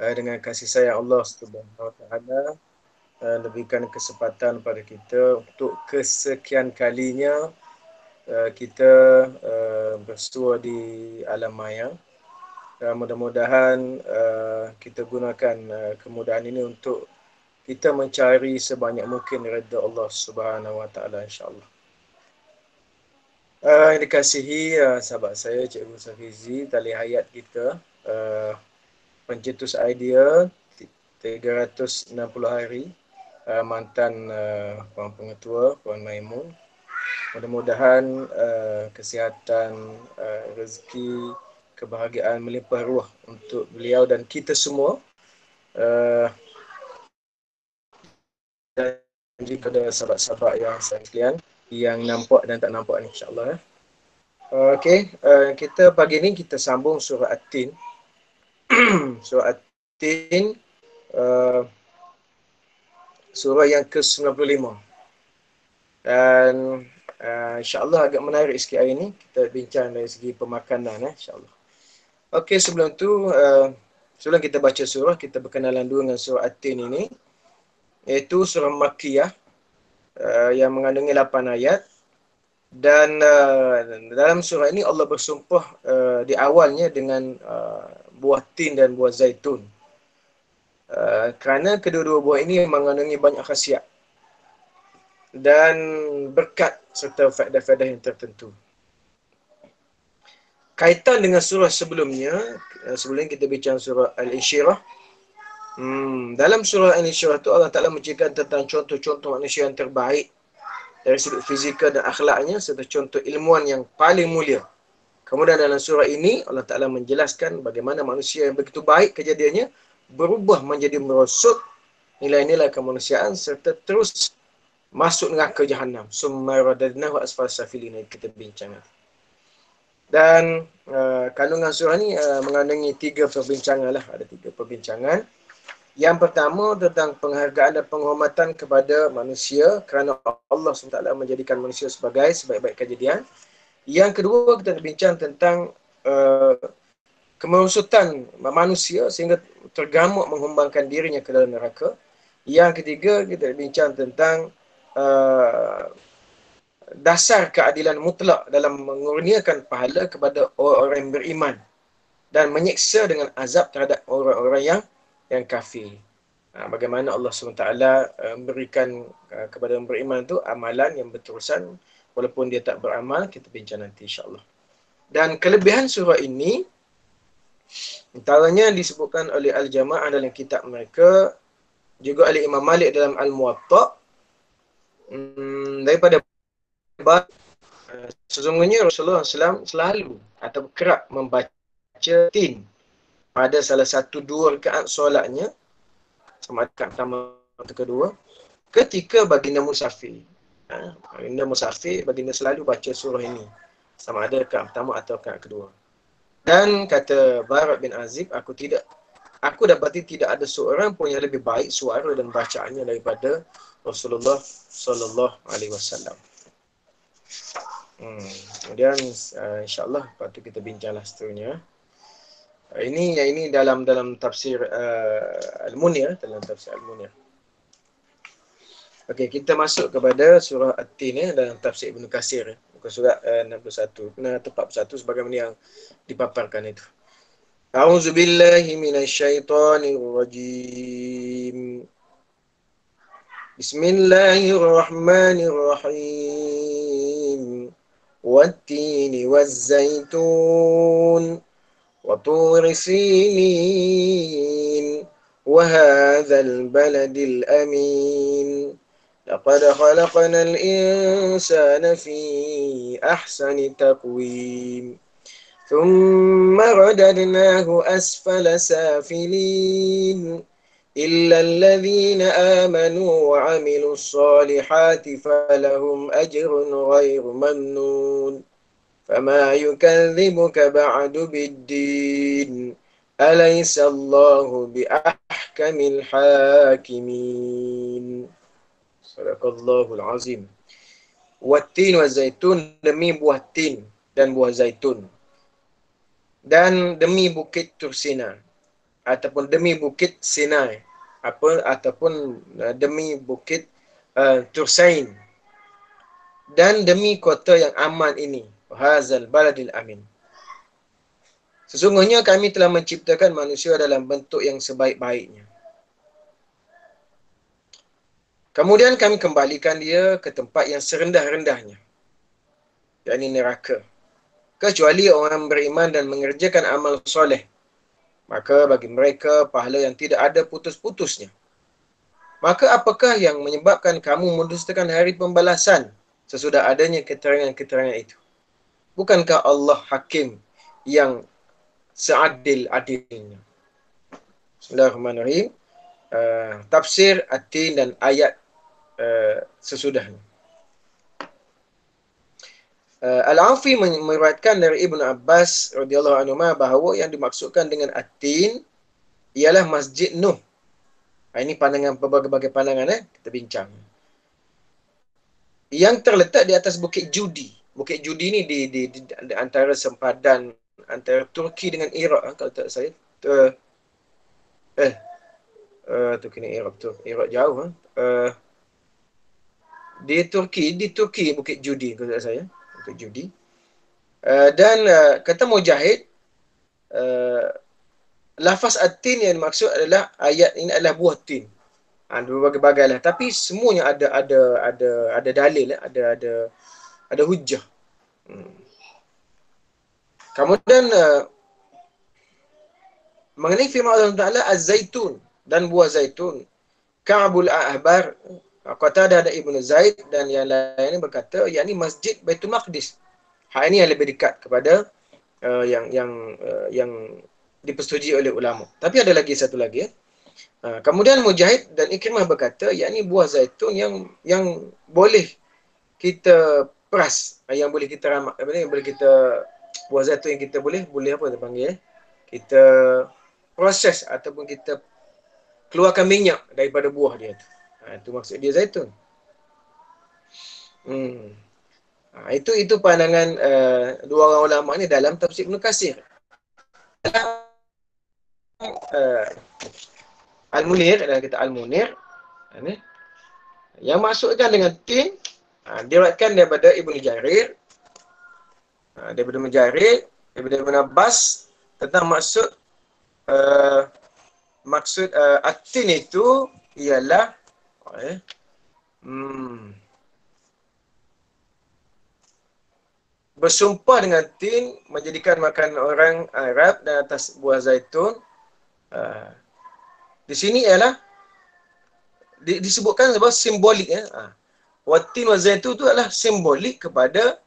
dengan kasih sayang Allah Subhanahu Wa Taala lebihkan kesempatan pada kita untuk kesekian kalinya kita bersua di alam maya. Mudah-mudahan kita gunakan kemudahan ini untuk kita mencari sebanyak mungkin redha Allah Subhanahu Wa Taala, insya-Allah. Yang dikasihi sahabat saya Cikgu Safizi, tali hayat kita, pencetus idea 360 hari, mantan Puan Pengetua, Puan Maimun. Mudah-mudahan kesihatan, rezeki, kebahagiaan melimpah ruah untuk beliau dan kita semua. Dan juga kepada sahabat-sahabat yang sayang sekalian yang nampak dan tak nampak ni, insya-Allah. Okey, kita pagi ni kita sambung surah At-Tin. Surah At-Tin, surah yang ke-95. Dan insya-Allah agak menarik sikit hari ni kita bincang dari segi pemakanan, insya-Allah. Okey, sebelum tu sebelum kita baca surah, kita berkenalan dulu dengan surah At-Tin ini, iaitu surah Makkiyah yang mengandungi 8 ayat. Dan dalam surah ini Allah bersumpah di awalnya dengan buah tin dan buah zaitun. Kerana kedua-dua buah ini mengandungi banyak khasiat dan berkat serta faedah-faedah yang tertentu. Kaitan dengan surah sebelumnya, sebelum kita bincang surah Al-Insyirah. Dalam surah Al-Insyirah tu Allah Ta'ala menceritakan tentang contoh-contoh manusia yang terbaik dari sudut fizikal dan akhlaknya, serta contoh ilmuwan yang paling mulia. Kemudian dalam surah ini Allah Ta'ala menjelaskan bagaimana manusia yang begitu baik kejadiannya berubah menjadi merosot nilai-nilai kemanusiaan serta terus masuk neraka Jahannam. Summa radadnahu asfal safilin, kita bincang. Dan kandungan surah ni mengandungi 3 perbincangan lah. Ada 3 perbincangan. Yang pertama tentang penghargaan dan penghormatan kepada manusia kerana Allah SWT menjadikan manusia sebagai sebaik-baik kejadian. Yang kedua, kita bincang tentang kemerosotan manusia sehingga tergamuk menghumbangkan dirinya ke dalam neraka. Yang ketiga, kita bincang tentang dasar keadilan mutlak dalam mengurniakan pahala kepada orang-orang yang beriman dan menyiksa dengan azab terhadap orang-orang yang kafir. Bagaimana Allah SWT memberikan kepada orang beriman itu amalan yang berterusan walaupun dia tak beramal. Kita bincang nanti, insya-Allah. Dan kelebihan surah ini antaranya disebutkan oleh Al-Jamaah dalam kitab mereka, juga oleh Imam Malik dalam Al-Muwatta', daripada sesungguhnya Rasulullah SAW selalu atau kerap membaca tin pada salah satu 2 rakaat solatnya, sama ada pertama atau kedua, ketika baginda musafir. Baginda musafir, baginda selalu baca surah ini, sama ada rakaat pertama atau rakaat kedua. Dan kata Barak bin Azib, aku dapati tidak ada seorang pun yang lebih baik suara dan bacaannya daripada Rasulullah sallallahu alaihi wasallam. Kemudian insya-Allah lepas tu kita bincanglah seterusnya. Ini dalam tafsir Al-Munir, dalam tafsir Al-Munir. Okey, kita masuk kepada surah At-Tin dalam tafsir Ibnu Katsir, muka surat 61. Kena tepat 1 sebagaimana yang dipaparkan itu. A'udzubillahi minasyaitonirrajim. Bismillahirrahmanirrahim. Wat-tini waz-zaitun wa turi sinin wa hadzal baladil amin. Laqad khalaqnal insana fi ahsani taqwim. ثم رددناه أسفل سافلين إلا الذين آمنوا وعملوا الصالحات فلهم أجر غير ممنون فما يكذبك بعد بالدين أليس الله بأحكم الحاكمين. صدق الله العظيم. Wat-tin wa zaitun, demi buah tin dan buah zaitun, dan demi bukit Tursina. ataupun demi bukit Sinai, ataupun demi bukit Tursain, dan demi kota yang aman ini, hazal baladil amin. Sesungguhnya kami telah menciptakan manusia dalam bentuk yang sebaik-baiknya. Kemudian kami kembalikan dia ke tempat yang serendah-rendahnya, yakni neraka. Kecuali orang beriman dan mengerjakan amal soleh, maka bagi mereka pahala yang tidak ada putus-putusnya. Maka apakah yang menyebabkan kamu mendustakan hari pembalasan sesudah adanya keterangan-keterangan itu? Bukankah Allah hakim yang seadil-adilnya? Bismillahirrahmanirrahim. Tafsir At-Tin dan ayat sesudahnya. Al-Afi meriwayatkan dari Ibnu Abbas radhiyallahu anhu bahawa yang dimaksudkan dengan At-Tin ialah Masjid Nuh. Ini pandangan, berbagai-bagai pandangan kita bincang. Yang terletak di atas Bukit Judi. Bukit Judi ni di antara sempadan antara Turki dengan Iraq, kalau tak saya. Turki dengan Iraq tu. Iraq jauh. Di Turki Bukit Judi, kalau tak saya. Bukit Judi. Dan kata Mujahid, lafaz At-Tin yang dimaksud adalah ayat ini adalah buah tin. Berbagai-bagai lah. Tapi semuanya ada dalil, ada hujah. Kemudian mengenai firman Allah Taala Az-Zaitun dan buah zaitun, Ka'bul Ahbar, Qatadah ada Ibnu Zaid dan yang lainnya berkata yakni Masjid Baitul Maqdis. Hal ini yang lebih dekat kepada yang dipersetujui oleh ulama. Tapi ada lagi satu lagi. Kemudian Mujahid dan Ikrimah berkata yakni buah zaitun yang boleh kita peras, yang boleh kita ramak, yang boleh kita, buah zaitun yang kita boleh apa kita panggil, kita proses ataupun kita keluarkan minyak daripada buah dia tu. Itu maksud dia zaitun. Itu pandangan dua orang ulama ni dalam tafsir Ibn Katsir. Al-Munir, adalah kita Al-Munir ni yang masukkan dengan tin, diriwayatkan daripada Ibnu Jarir, daripada Ibn Abbas tentang maksud at-tin itu ialah bersumpah dengan tin menjadikan makanan orang Arab dan atas buah zaitun. Di sini ialah disebutkan sebagai simbolik. Watin wa zaitun itu adalah simbolik kepada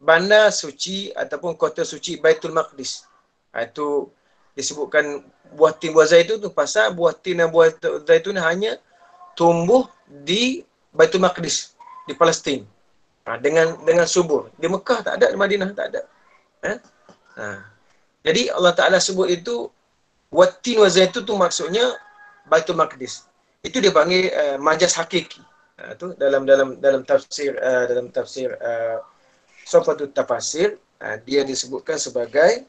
bandar suci ataupun kota suci Baitul Maqdis. Itu disebutkan buah tin buah zaitun tu pasal buah tin dan buah zaitun hanya tumbuh di Baitul Maqdis, di Palestin. Dengan subur. Di Mekah tak ada, di Madinah tak ada. Jadi Allah Ta'ala sebut itu watin wa zaitun tu maksudnya Baitul Maqdis. Itu dia panggil majaz hakiki. Tu dalam tafsir Sofatut Tafasir, dia disebutkan sebagai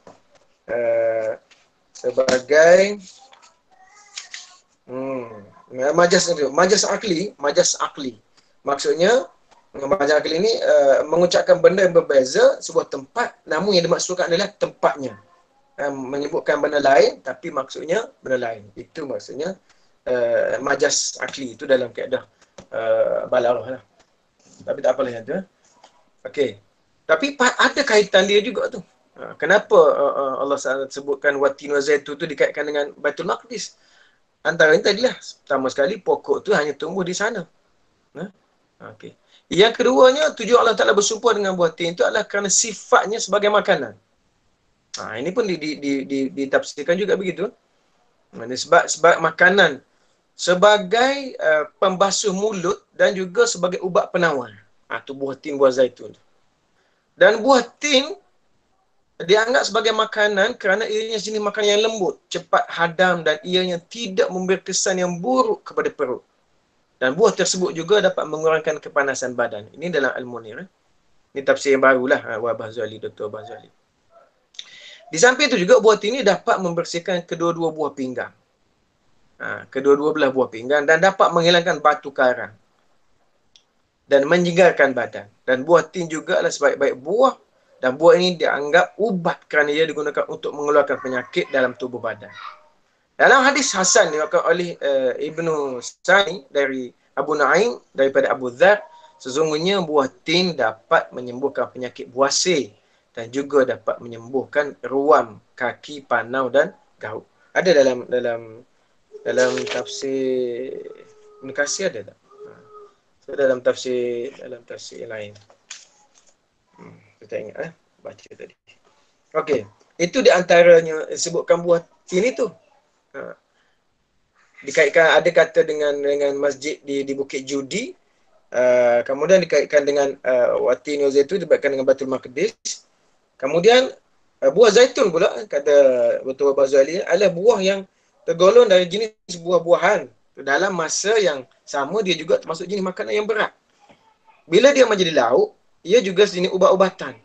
majaz akli. Maksudnya majaz akli ini mengucapkan benda yang berbeza sebuah tempat, namun yang dimaksudkan adalah tempatnya. Menyebutkan benda lain tapi maksudnya benda lain. Itu maksudnya majaz akli. Itu dalam kaedah balaghah lah. Tapi tak apalah yang tu. Okey. Tapi ada kaitan dia juga tu. Kenapa Allah SWT sebutkan watin wa zaitun tu dikaitkan dengan Baitul Maqdis? Antaranya tadilah, pertama sekali pokok tu hanya tumbuh di sana. Okey. Yang keduanya, tujuan Allah Ta'ala bersumpah dengan buah tin itu adalah kerana sifatnya sebagai makanan. Ini pun ditafsirkan juga begitu. Sebab makanan sebagai pembasuh mulut dan juga sebagai ubat penawar. Itu buah tin, buah zaitun. Dan buah tin dianggap sebagai makanan kerana ianya jenis makanan yang lembut, cepat hadam dan ianya tidak memberi kesan yang buruk kepada perut. Dan buah tersebut juga dapat mengurangkan kepanasan badan. Ini dalam Al-Munir. Ini tafsir yang barulah Dr. Abah Zuali. Di samping itu juga buah tin ini dapat membersihkan kedua-dua buah pinggang. Kedua-dua belah buah pinggang dan dapat menghilangkan batu karang dan menyegarkan badan. Dan buah tin juga adalah sebaik-baik buah, dan buah ini dianggap ubat kerana ia digunakan untuk mengeluarkan penyakit dalam tubuh badan. Dalam hadis Hasan diriwayatkan oleh Ibnu Sani dari Abu Naim daripada Abu Dzar, sesungguhnya buah tin dapat menyembuhkan penyakit buasir dan juga dapat menyembuhkan ruam, kaki, panau dan gaut. Ada dalam tafsir Ibn Katsir ada tak? So, dalam tafsir yang lain. Kita ingat baca tadi. Okey, itu di antaranya sebutkan buah tin itu. Dikaitkan, ada kata dengan masjid di Bukit Judi. Kemudian dikaitkan dengan Watin wa Zaitun, dikaitkan dengan Baitul Maqdis. Kemudian buah zaitun pula, kata Dr. Bazali, adalah buah yang tergolong dari jenis buah-buahan. Dalam masa yang sama, dia juga termasuk jenis makanan yang berat. Bila dia menjadi lauk, ia juga jenis ubat-ubatan.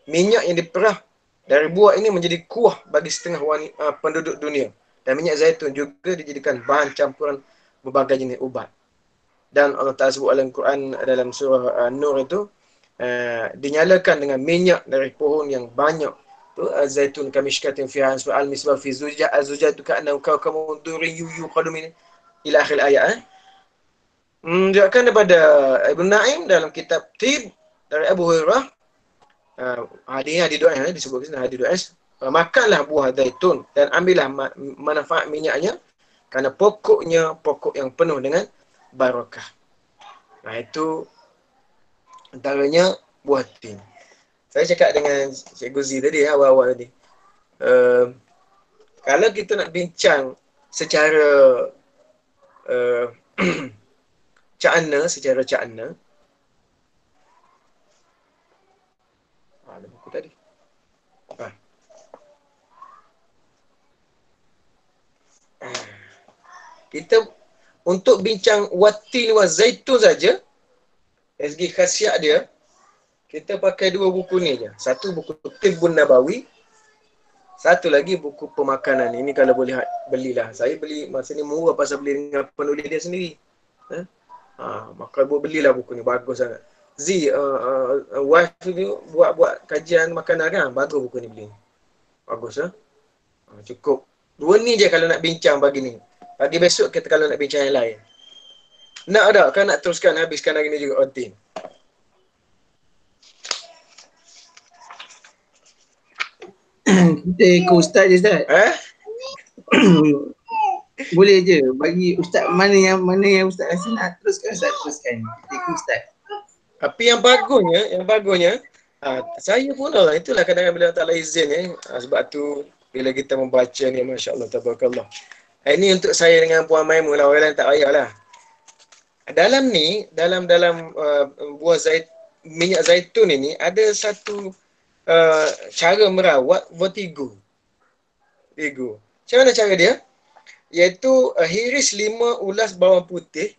Minyak yang diperah dari buah ini menjadi kuah bagi setengah penduduk dunia. Dan minyak zaitun juga dijadikan bahan campuran berbagai jenis ubat. Dan Allah Ta'ala sebut dalam Quran dalam surah Nur itu, dinyalakan dengan minyak dari pohon yang banyak. Zaitun kamishkatin fiha ansba'al misbah fi zujah. Az-zujah itu ka'annahu kawkamun duriyyu yuqadu min ila akhir ayat. Diriwayatkan daripada Ibn Naim dalam kitab Tib dari Abu Hurairah. Hadis disebut hadis doa. Makanlah buah zaitun dan ambillah manfaat minyaknya, kerana pokoknya pokok yang penuh dengan barakah. Itu antaranya buah tin. Saya cakap dengan Cikgu Z tadi, awal-awal tadi. Kalau kita nak bincang secara secara cakna, ada buku tadi. Kita untuk bincang watin wa zaitun saja, dari segi khasiat dia, kita pakai dua buku ni je. Satu buku Tibbun Nabawi, satu lagi buku pemakanan. Ini kalau boleh belilah. Saya beli masa ni murah pasal beli dengan penulis dia sendiri. Maka belilah buku ni, bagus sangat. Wife ni buat kajian makanan kan, bagus buku ni beli. Bagus cukup. Dua ni je kalau nak bincang pagi ni. Pagi besok kita kalau nak bincang yang lain. Nak tak? Kan nak teruskan habiskan hari ni juga Otin? Kita ikut Ustaz je, Ustaz. Boleh je. Bagi Ustaz mana yang Ustaz rasa nak teruskan, Ustaz teruskan. Kita ikut Ustaz. Tapi yang bagusnya, saya pun itulah kadang-kadang bila tak izin sebab tu bila kita membaca ni, Masya Allah, tabarakallah. Ini untuk saya dengan Puan Maimun lah, orang lain tak payahlah. Dalam buah minyak zaitun ini ada satu cara merawat vertigo. Macam mana cara dia? Iaitu hiris 5 ulas bawang putih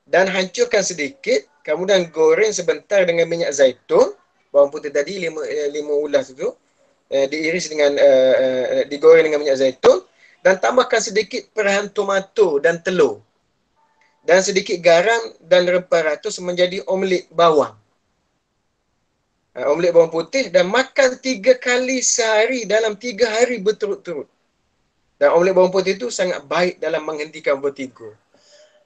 dan hancurkan sedikit, kemudian goreng sebentar dengan minyak zaitun. Bawang putih tadi 5 ulas itu diiris dengan digoreng dengan minyak zaitun, dan tambahkan sedikit perahan tomato dan telur dan sedikit garam dan rempah ratus menjadi omelet bawang. Omelet bawang putih, dan makan 3 kali sehari dalam 3 hari berturut-turut. Dan omelet bawang putih itu sangat baik dalam menghentikan vertigo.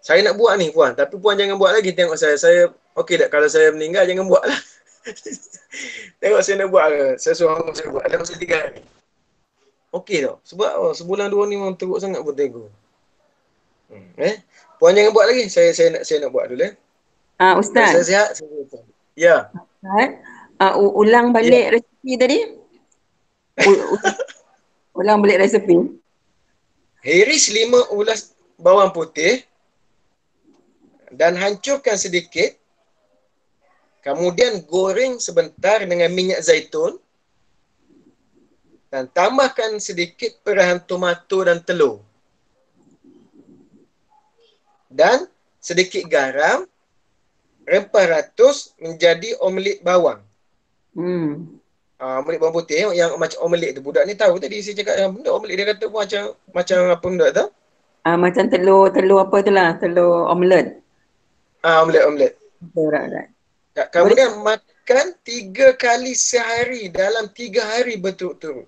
Saya nak buat ni Puan, tapi Puan jangan buat lagi tengok saya. Saya okey tak kalau saya meninggal, jangan buat lah. Tengok saya nak buat ke? Saya suruh saya buat dalam 3 hari. Okey tak? Sebab sebulan 2 ni memang teruk sangat vertigo. Puan jangan buat lagi. Saya nak buat dulu. Ustaz. Saya sihat. Ya. Ulang balik resepi tadi. Ulang balik resepi. Hiris 5 ulas bawang putih dan hancurkan sedikit. Kemudian goreng sebentar dengan minyak zaitun. Dan tambahkan sedikit perahan tomato dan telur. Dan sedikit garam, rempah ratus menjadi omelet bawang. Omelet bawang putih yang macam omelet tu. Budak ni tahu tadi saya cakap yang benda omelet dia kata pun macam apa benda tu? Macam telur apa tu lah, telur omelet. Omelet. Betul, right. Boleh. Kemudian makan 3 kali sehari dalam 3 hari berturut-turut.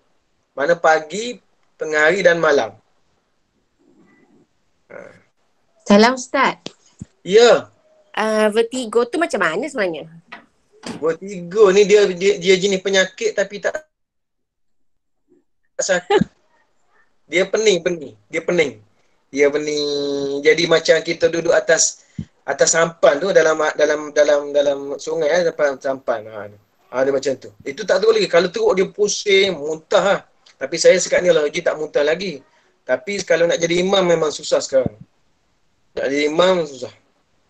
Mana pagi, tengah hari dan malam. Salam Ustaz. Ya, Vertigo tu macam mana sebenarnya? vertigo ni dia jenis penyakit tapi tak sakit. Dia pening. Dia pening. Jadi macam kita duduk atas sampan tu dalam sungai sampan. Dia macam tu. Itu tak teruk lagi. Kalau teruk dia pusing, muntah lah. Tapi saya sekarang ni lagi tak muntah lagi. Tapi kalau nak jadi imam memang susah sekarang. Nak jadi imam susah.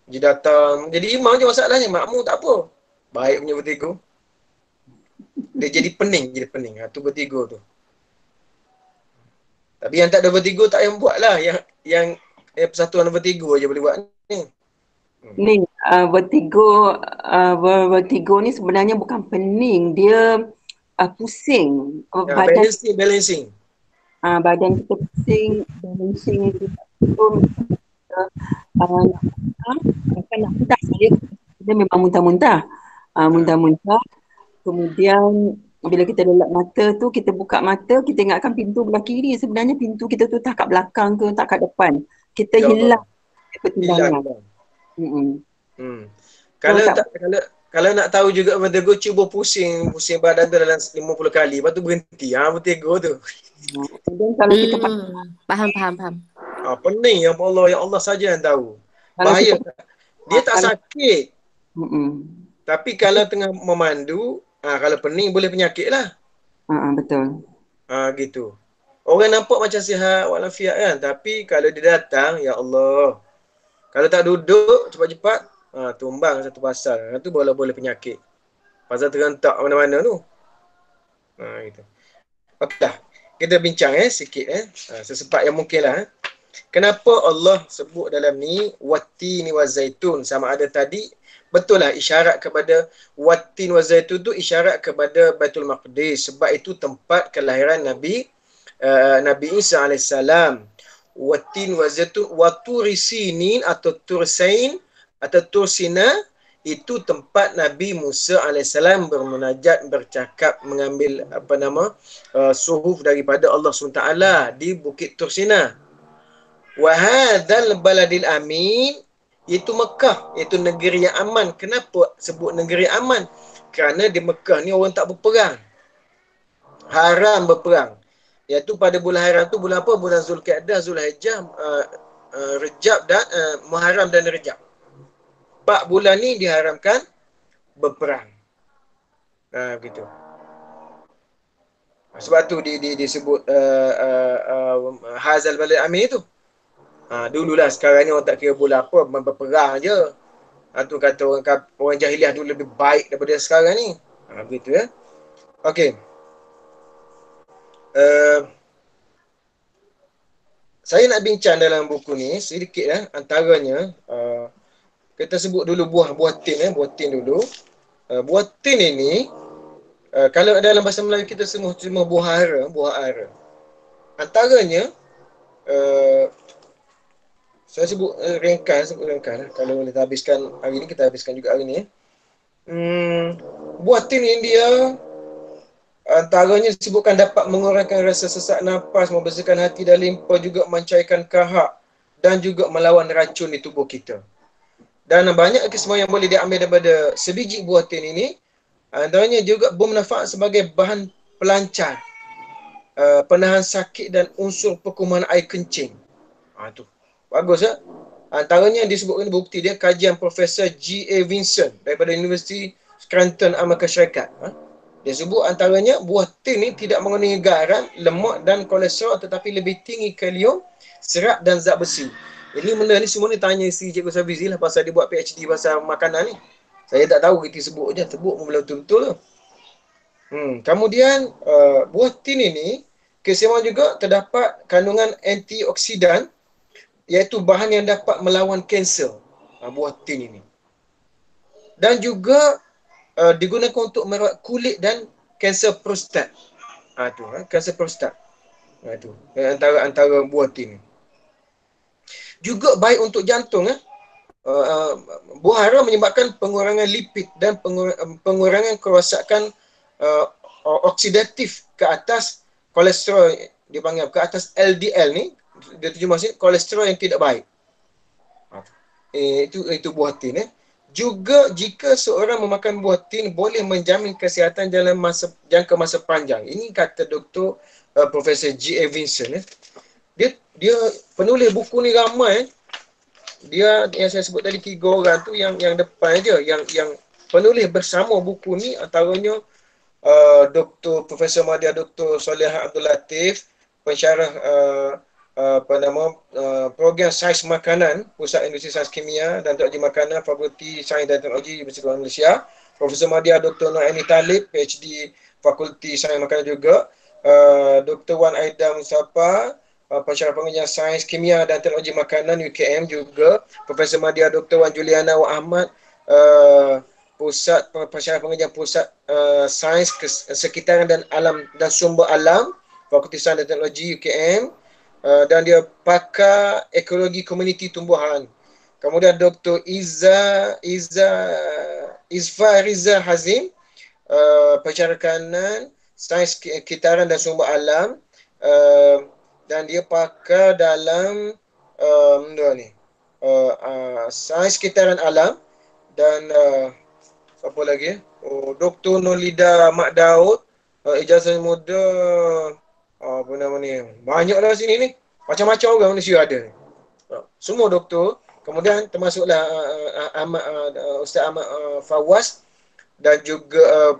Jadi imam je masalahnya. Makmum tak apa. Baik punya vertigo. Dia jadi pening. Tu vertigo tu. Tapi yang tak ada vertigo tak payah buat lah. Yang persatuan vertigo je boleh buat ni. Ni vertigo ni sebenarnya bukan pening, dia pusing. Balancing. Badan kita pusing, balancing kita nak muntah. Dia memang muntah-muntah. Muntah-muntah. Kemudian bila kita lelap mata tu, kita buka mata, kita ingatkan pintu belah kiri. Sebenarnya pintu kita tu tak kat belakang ke, tak kat depan. Kita hilang pertimbangan. Kalau nak tahu juga vertigo, cuba pusing badan tu dalam 50 kali. Lepas tu berhenti. Vertigo tu. Kemudian kalau kita Faham. Pening ya Allah saja yang tahu. Bahaya. Dia tak sakit. Tapi kalau tengah memandu, kalau pening boleh penyakit lah. Betul. Gitu. Orang nampak macam sihat walafiat kan. Tapi kalau dia datang, ya Allah. Kalau tak duduk cepat-cepat, tumbang satu pasal. Itu boleh penyakit. Pasal terentak mana-mana tu. Gitu. Okeylah. Kita bincang sikit sesepat yang mungkin lah. Kenapa Allah sebut dalam ni wattini wa zaitun, sama ada tadi betul lah isyarat kepada wattin wa zaitun tu isyarat kepada Baitul Maqdis, sebab itu tempat kelahiran Nabi Isa alaihissalam. Wattin wa zaitun wa turisinin atau tursain atau tursina itu tempat Nabi Musa alaihissalam bermunajat, bercakap, mengambil suhuf daripada Allah SWT di Bukit Tursina. Wa hadzal baladil amin, iaitu Mekah, iaitu negeri yang aman. Kenapa sebut negeri aman? Kerana di Mekah ni orang tak berperang. Haram berperang. Iaitu pada bulan haram tu bulan apa? Bulan Zulkaidah, Zulhijjah, Rejab dan Muharram dan Rejab. 4 bulan ni diharamkan berperang. Begitu. Sebab tu disebut hadzal baladil amin itu. Dululah, sekarang ni orang tak kira bulan apa, berperang je. Tu kata orang jahiliah dulu lebih baik daripada sekarang ni. Begitu ya. Okey. Saya nak bincang dalam buku ni sedikit antaranya kita sebut dulu buah tin buah tin dulu. Buah tin ini kalau dalam bahasa Melayu kita semua buah ara. Antaranya saya sebut ringkas. Kalau kita habiskan hari ni, kita habiskan juga hari ni. Buah tin India antaranya disebutkan dapat mengurangkan rasa sesak nafas, membersihkan hati dan limpa, juga mencairkan kahak dan juga melawan racun di tubuh kita. Dan banyak kesemuanya yang boleh diambil daripada sebiji buah tin ini. Antaranya juga bermanfaat sebagai bahan pelancar, penahan sakit dan unsur perkuman air kencing. Tu bagus ya. Antaranya disebutkan bukti dia kajian Profesor G.A. Vincent daripada Universiti Scranton, Amerika Syarikat. Dia sebut antaranya buah tin ni tidak mengandungi garam, lemak dan kolesterol, tetapi lebih tinggi kalium, serat dan zat besi. Ini benda ni semua ni tanya si Cikgu Safizi lah, pasal dia buat PhD pasal makanan ni. Saya tak tahu, kita sebut je, sebut pun betul-betul tu. Kemudian buah tin ini kesemuanya juga terdapat kandungan antioksidan, iaitu bahan yang dapat melawan kanser. Buah tin ini. Dan juga digunakan untuk merawat kulit dan kanser prostat. Kanser prostat. Tu. Antara buah tin. Juga baik untuk jantung. Buah hara menyebabkan pengurangan lipid dan pengurangan kerosakan oksidatif ke atas kolesterol, dipanggil ke atas LDL ni, dia terjemah sini kolesterol yang tidak baik. Itu buah tin. Juga jika seorang memakan buah tin boleh menjamin kesihatan dalam jangka masa panjang. Ini kata Dr. Profesor G. A. Vincent. Dia penulis buku ni ramai. Dia yang saya sebut tadi 3 orang tu yang depan aja, yang penulis bersama buku ni antaranya Dr. Profesor Madya Dr. Soleha Abdul Latif, pensyarah program Sains Makanan Pusat Industri Sains Kimia dan Teknologi Makanan Fakulti Sains dan Teknologi Universiti Malaysia, Profesor Madya Dr. Noraini Talib, PhD Fakulti Sains Makanan juga, Dr. Wan Aida Mustafa, pensyarah pengajian Sains Kimia dan Teknologi Makanan UKM juga, Profesor Madya Dr. Wan Juliana Wan Ahmad, pensyarah pengajian Pusat Sains Sekitaran dan Alam dan Sumber Alam, Fakulti Sains dan Teknologi UKM, dan dia pakar ekologi komuniti tumbuhan. Kemudian Dr. Izfa Riza Hazim, pensyarah kanan Sains Sekitaran dan Sumber Alam, dan dia pakar dalam sains sekitaran alam. Dan apa lagi? Dr. Nolida Mak Daud, ijazah muda, apa nama ni? Banyaklah sini ni. Macam-macam orang manusia ada. Semua doktor. Kemudian termasuklah Ustaz Ahmad Fawaz dan juga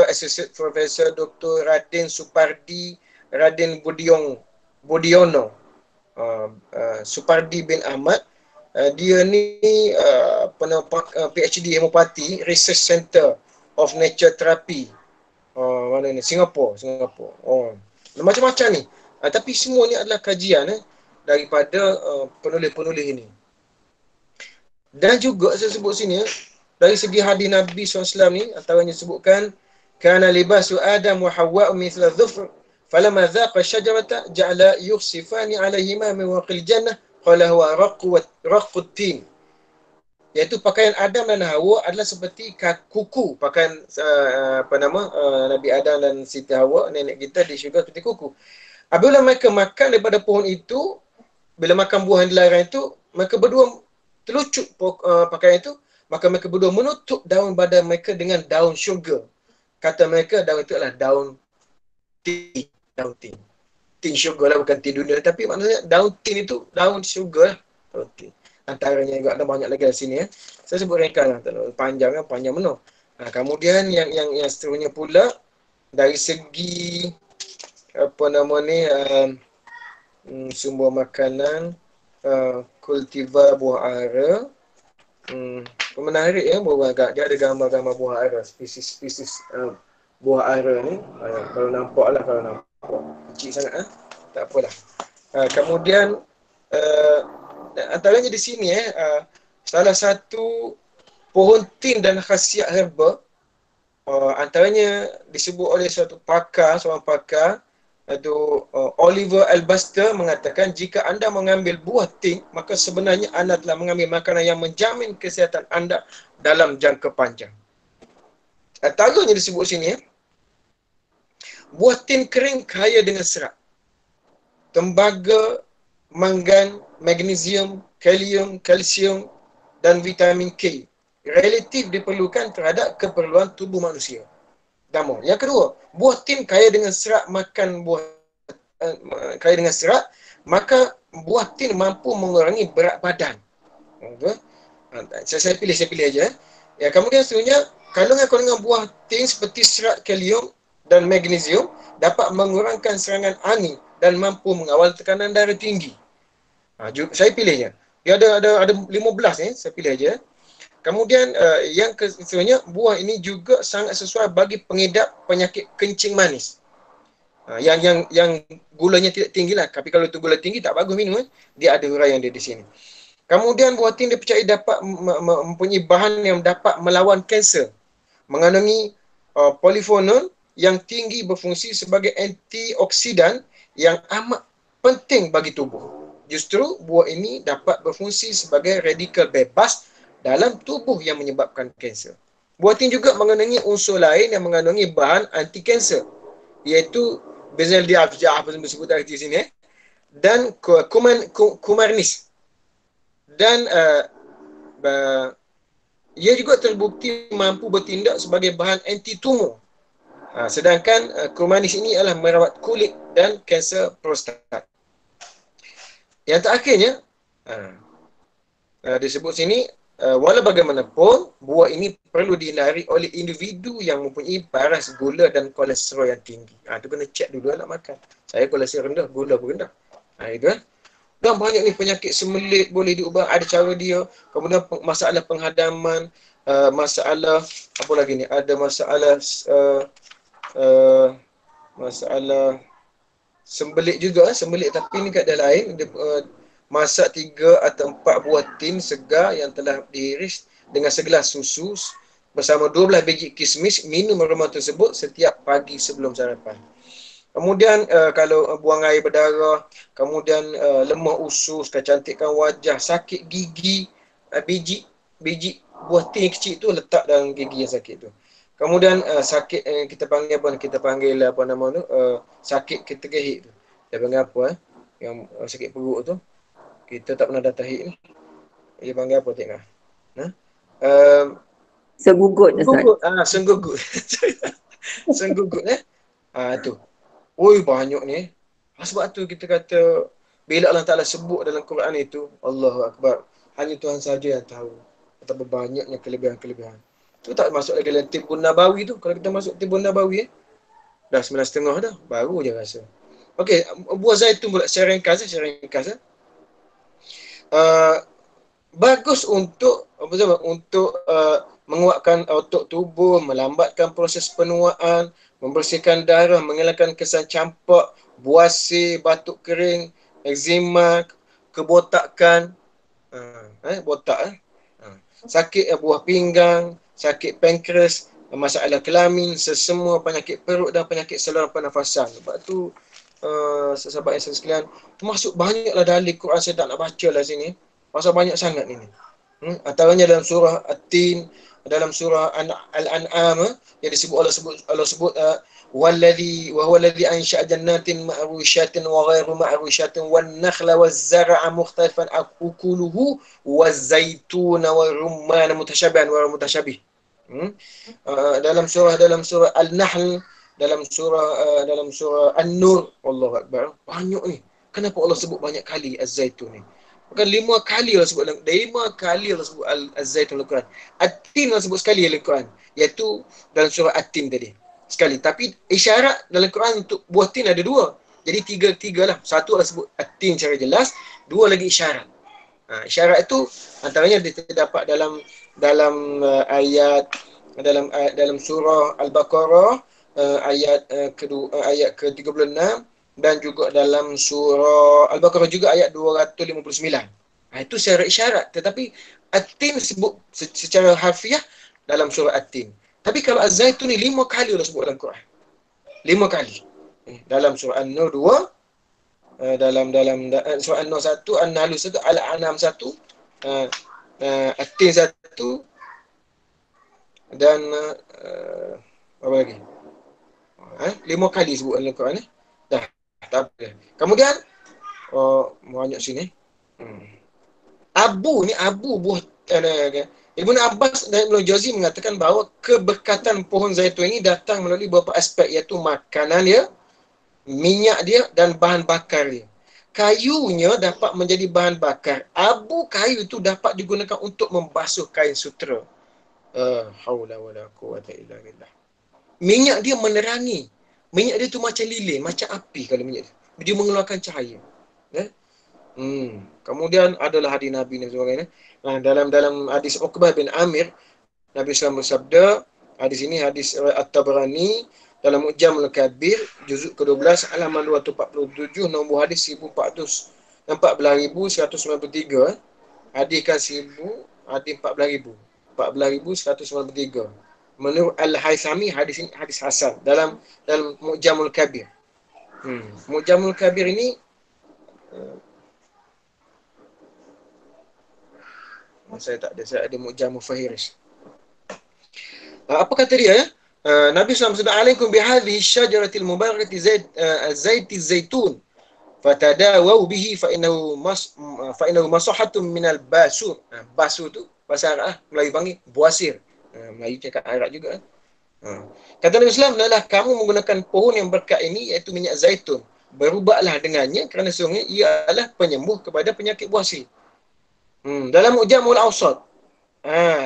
Associate Professor Dr. Raden Supardi Raden Budiono, Supardi bin Ahmad. Dia ni PhD Homopati Research Center of Nature Therapy. Mana ni? Singapura. Macam-macam ni. Tapi semua ni adalah kajian daripada penulis-penulis ini. Dan juga saya sebut sini, dari segi hadis Nabi SAW ni, antaranya sebutkan, kana libasu Adam wa Hawwa mithla dhufr, falamma dhaqa syajarata ja'ala yukhsifani alaihima min waqil jannah, qala huwa raqqut tin. Iaitu pakaian Adam dan Hawa adalah seperti kuku, pakaian Nabi Adam dan Siti Hawa, nenek kita di syurga seperti kuku. Apabila mereka makan daripada pohon itu, bila makan buah yang dilarang itu, mereka berdua terlucut pakaian itu, maka mereka berdua menutup daun badan mereka dengan daun syurga. Kata mereka daun itu adalah daun tin. Daun tin. Tin syurga lah, bukan tin dunia. Tapi maknanya daun tin itu daun syurga lah. Daun tin. Antaranya juga ada banyak lagi di sini. Saya sebut ringkas lah. Panjang penuh. Kemudian yang seterusnya pula, dari segi sumber makanan, kultivar buah ara. Menarik buah agak. Dia ada gambar-gambar buah ara, spesies buah ara ni. Kalau nampak. Kecil sangat tak apalah. Kemudian antaranya di sini salah satu pohon tin dan khasiat herba, antaranya disebut oleh seorang pakar iaitu Oliver Albaster mengatakan, jika anda mengambil buah tin, maka sebenarnya anda telah mengambil makanan yang menjamin kesihatan anda dalam jangka panjang. Antaranya disebut sini, buah tin kering kaya dengan serat, tembaga, mangan, magnesium, kalium, kalsium dan vitamin K relatif diperlukan terhadap keperluan tubuh manusia. Yang kedua, buah tin kaya dengan serat, kaya dengan serat, maka buah tin mampu mengurangi berat badan. Saya pilih aja. Ya, kemudian seterusnya, kandungan buah tin seperti serat, kalium dan magnesium dapat mengurangkan serangan angin dan mampu mengawal tekanan darah tinggi. Saya pilihnya. Dia ada 15 saya pilih aja. Kemudian yang seterusnya, buah ini juga sangat sesuai bagi pengedap penyakit kencing manis. Yang gulanya tidak tinggi lah. Tapi kalau itu gula tinggi tak bagus minum. Dia ada huraian dia di sini. Kemudian buah tin dipercayai dapat mempunyai bahan yang dapat melawan kanser. Mengandungi polyphenol yang tinggi berfungsi sebagai antioksidan yang amat penting bagi tubuh. Justru buah ini dapat berfungsi sebagai radikal bebas dalam tubuh yang menyebabkan kanser. Buah tin juga mengandungi unsur lain yang mengandungi bahan anti-kanser, iaitu benzaldehyde, apa yang disebut di sini, dan kumarnis. Dan ia juga terbukti mampu bertindak sebagai bahan anti-tumor. Sedangkan kumarnis ini adalah merawat kulit dan kanser prostat. Yang terakhirnya, disebut sini, walau bagaimanapun, buah ini perlu dihindari oleh individu yang mempunyai paras gula dan kolesterol yang tinggi. Itu kena cek dulu nak makan. Saya kolesterol rendah, gula pun rendah. Itu kan. Dan banyak ni penyakit semelit boleh diubah, ada cara dia. Kemudian masalah penghadaman, masalah, apa lagi ni? Ada masalah, masalah sembelit juga, sembelit tapi ni keadaan lain. Dia, masak 3 atau 4 buah tin segar yang telah diiris dengan segelas susu bersama 12 biji kismis, minum aroma tersebut setiap pagi sebelum sarapan. Kemudian kalau buang air berdarah, kemudian lemah usus, kecantikan wajah, sakit gigi, biji buah tin kecil tu letak dalam gigi yang sakit tu. Kemudian sakit kita panggil apa nama tu, sakit ketegehik tu. Dia panggil apa yang sakit perut tu. Kita tak pernah dah tahik ni. Dia panggil apa tengok. Segugut, Ustaz. Senggugut. Senggugut tu. Oi, banyak ni. Sebab tu kita kata bila Allah Taala sebut dalam Quran itu, Allahu Akbar, hanya Tuhan saja yang tahu betapa banyaknya kelebihan-kelebihan. Tu tak masuk lagi dalam Tibbun Nabawi tu. Kalau kita masuk Tibbun Nabawi dah 9.5 dah, baru je rasa. Okey, buah zaitun pula secara ringkas. Bagus untuk menguatkan otot tubuh, melambatkan proses penuaan, membersihkan darah, menghilangkan kesan campak, buasir, batuk kering, eczema, kebotakan, sakit buah pinggang, sakit pankreas, masalah kelamin, sesemua penyakit perut dan penyakit saluran pernafasan. Sebab tu sahabat yang sekalian, termasuk banyaklah dalil Quran saya tak nak baca lah sini. Pasal banyak sangat ini. Antaranya dalam surah At-Tin, dalam surah Al-An'am yang disebut Allah sebut wallazi wa huwa allazi ansha'a jannatin ma'rushatin wa ghairu ma'rushatin wan nakhla waz zar'a mukhtalifan ukuluhu waz zaituna wal rumman mutasyabihan wa mutasyabih. Dalam surah Al-Nahl, dalam surah An-Nur, Allahu Akbar. Banyak ni. Kenapa Allah sebut banyak kali Az-Zaitun ni? Bukan 5 kali Allah sebut, 5 kali Allah sebut Az-Zaitun dalam Quran. At-Tin Allah sebut sekali dalam Quran, iaitu dalam surah At-Tin tadi. Sekali. Tapi isyarat dalam Quran untuk buah tin ada 2. Jadi 3 lah. Satu Allah sebut At-Tin secara jelas, 2 lagi isyarat. Isyarat itu antaranya terdapat dalam ayat dalam surah Al-Baqarah ayat ke-36 dan juga dalam surah Al-Baqarah juga ayat 259. Itu secara isyarat. Tetapi At-Tin sebut secara harfiah dalam surah At-Tin. Tapi kalau Az-Zaitun ni 5 kali Allah sebut dalam Quran. 5 kali. Dalam surah An-Nur 2, dalam surah An-Nur 1, An-Nahl 1, Al-An'am 1, At-Tin 1 dan apa lagi? 5 kali sebut dalam Quran ni. Dah, tak apa. Kemudian banyak sini. Abu buah Ibn Abbas dan Ibn Jauzi mengatakan bahawa keberkatan pohon zaitun ini datang melalui beberapa aspek, iaitu makanan dia, minyak dia dan bahan bakar dia. Kayunya dapat menjadi bahan bakar. Abu kayu itu dapat digunakan untuk membasuh kain sutera. Haula wala quwwata illa billah. Minyak dia menerangi. Minyak dia tu macam lilin, macam api kalau minyak dia. Dia mengeluarkan cahaya. Kemudian adalah hadis Nabi dan sebagainya. Dalam hadis Uqbah bin Amir, Nabi SAW bersabda, hadis ini hadis At-Tabrani dalam Mu'jamul Kabir, juzuk ke-12, halaman 247, nombor hadis 14,193. Hadis kan 14,193. Menurut Al-Haythami, hadis ini hadis hasan dalam Mu'jamul Kabir. Mu'jamul Kabir ini saya tak ada, saya ada Mu'jamul Fahiris. Apa kata dia? Nabi SAW sedang alaikum bihadhihi syajaratil mubarakati zaiti zaitun fatadawaw bihi fa innahu masahatun minal basu. Basu tu bahasa Arab, Melayu panggil buasir. Melayu cakap Arab juga. Kata Nabi SAW, adalah kamu menggunakan pohon yang berkat ini, iaitu minyak zaitun. Berubahlah dengannya kerana sesungguhnya ia adalah penyembuh kepada penyakit buasir. Dalam Mu'jamul Awsat,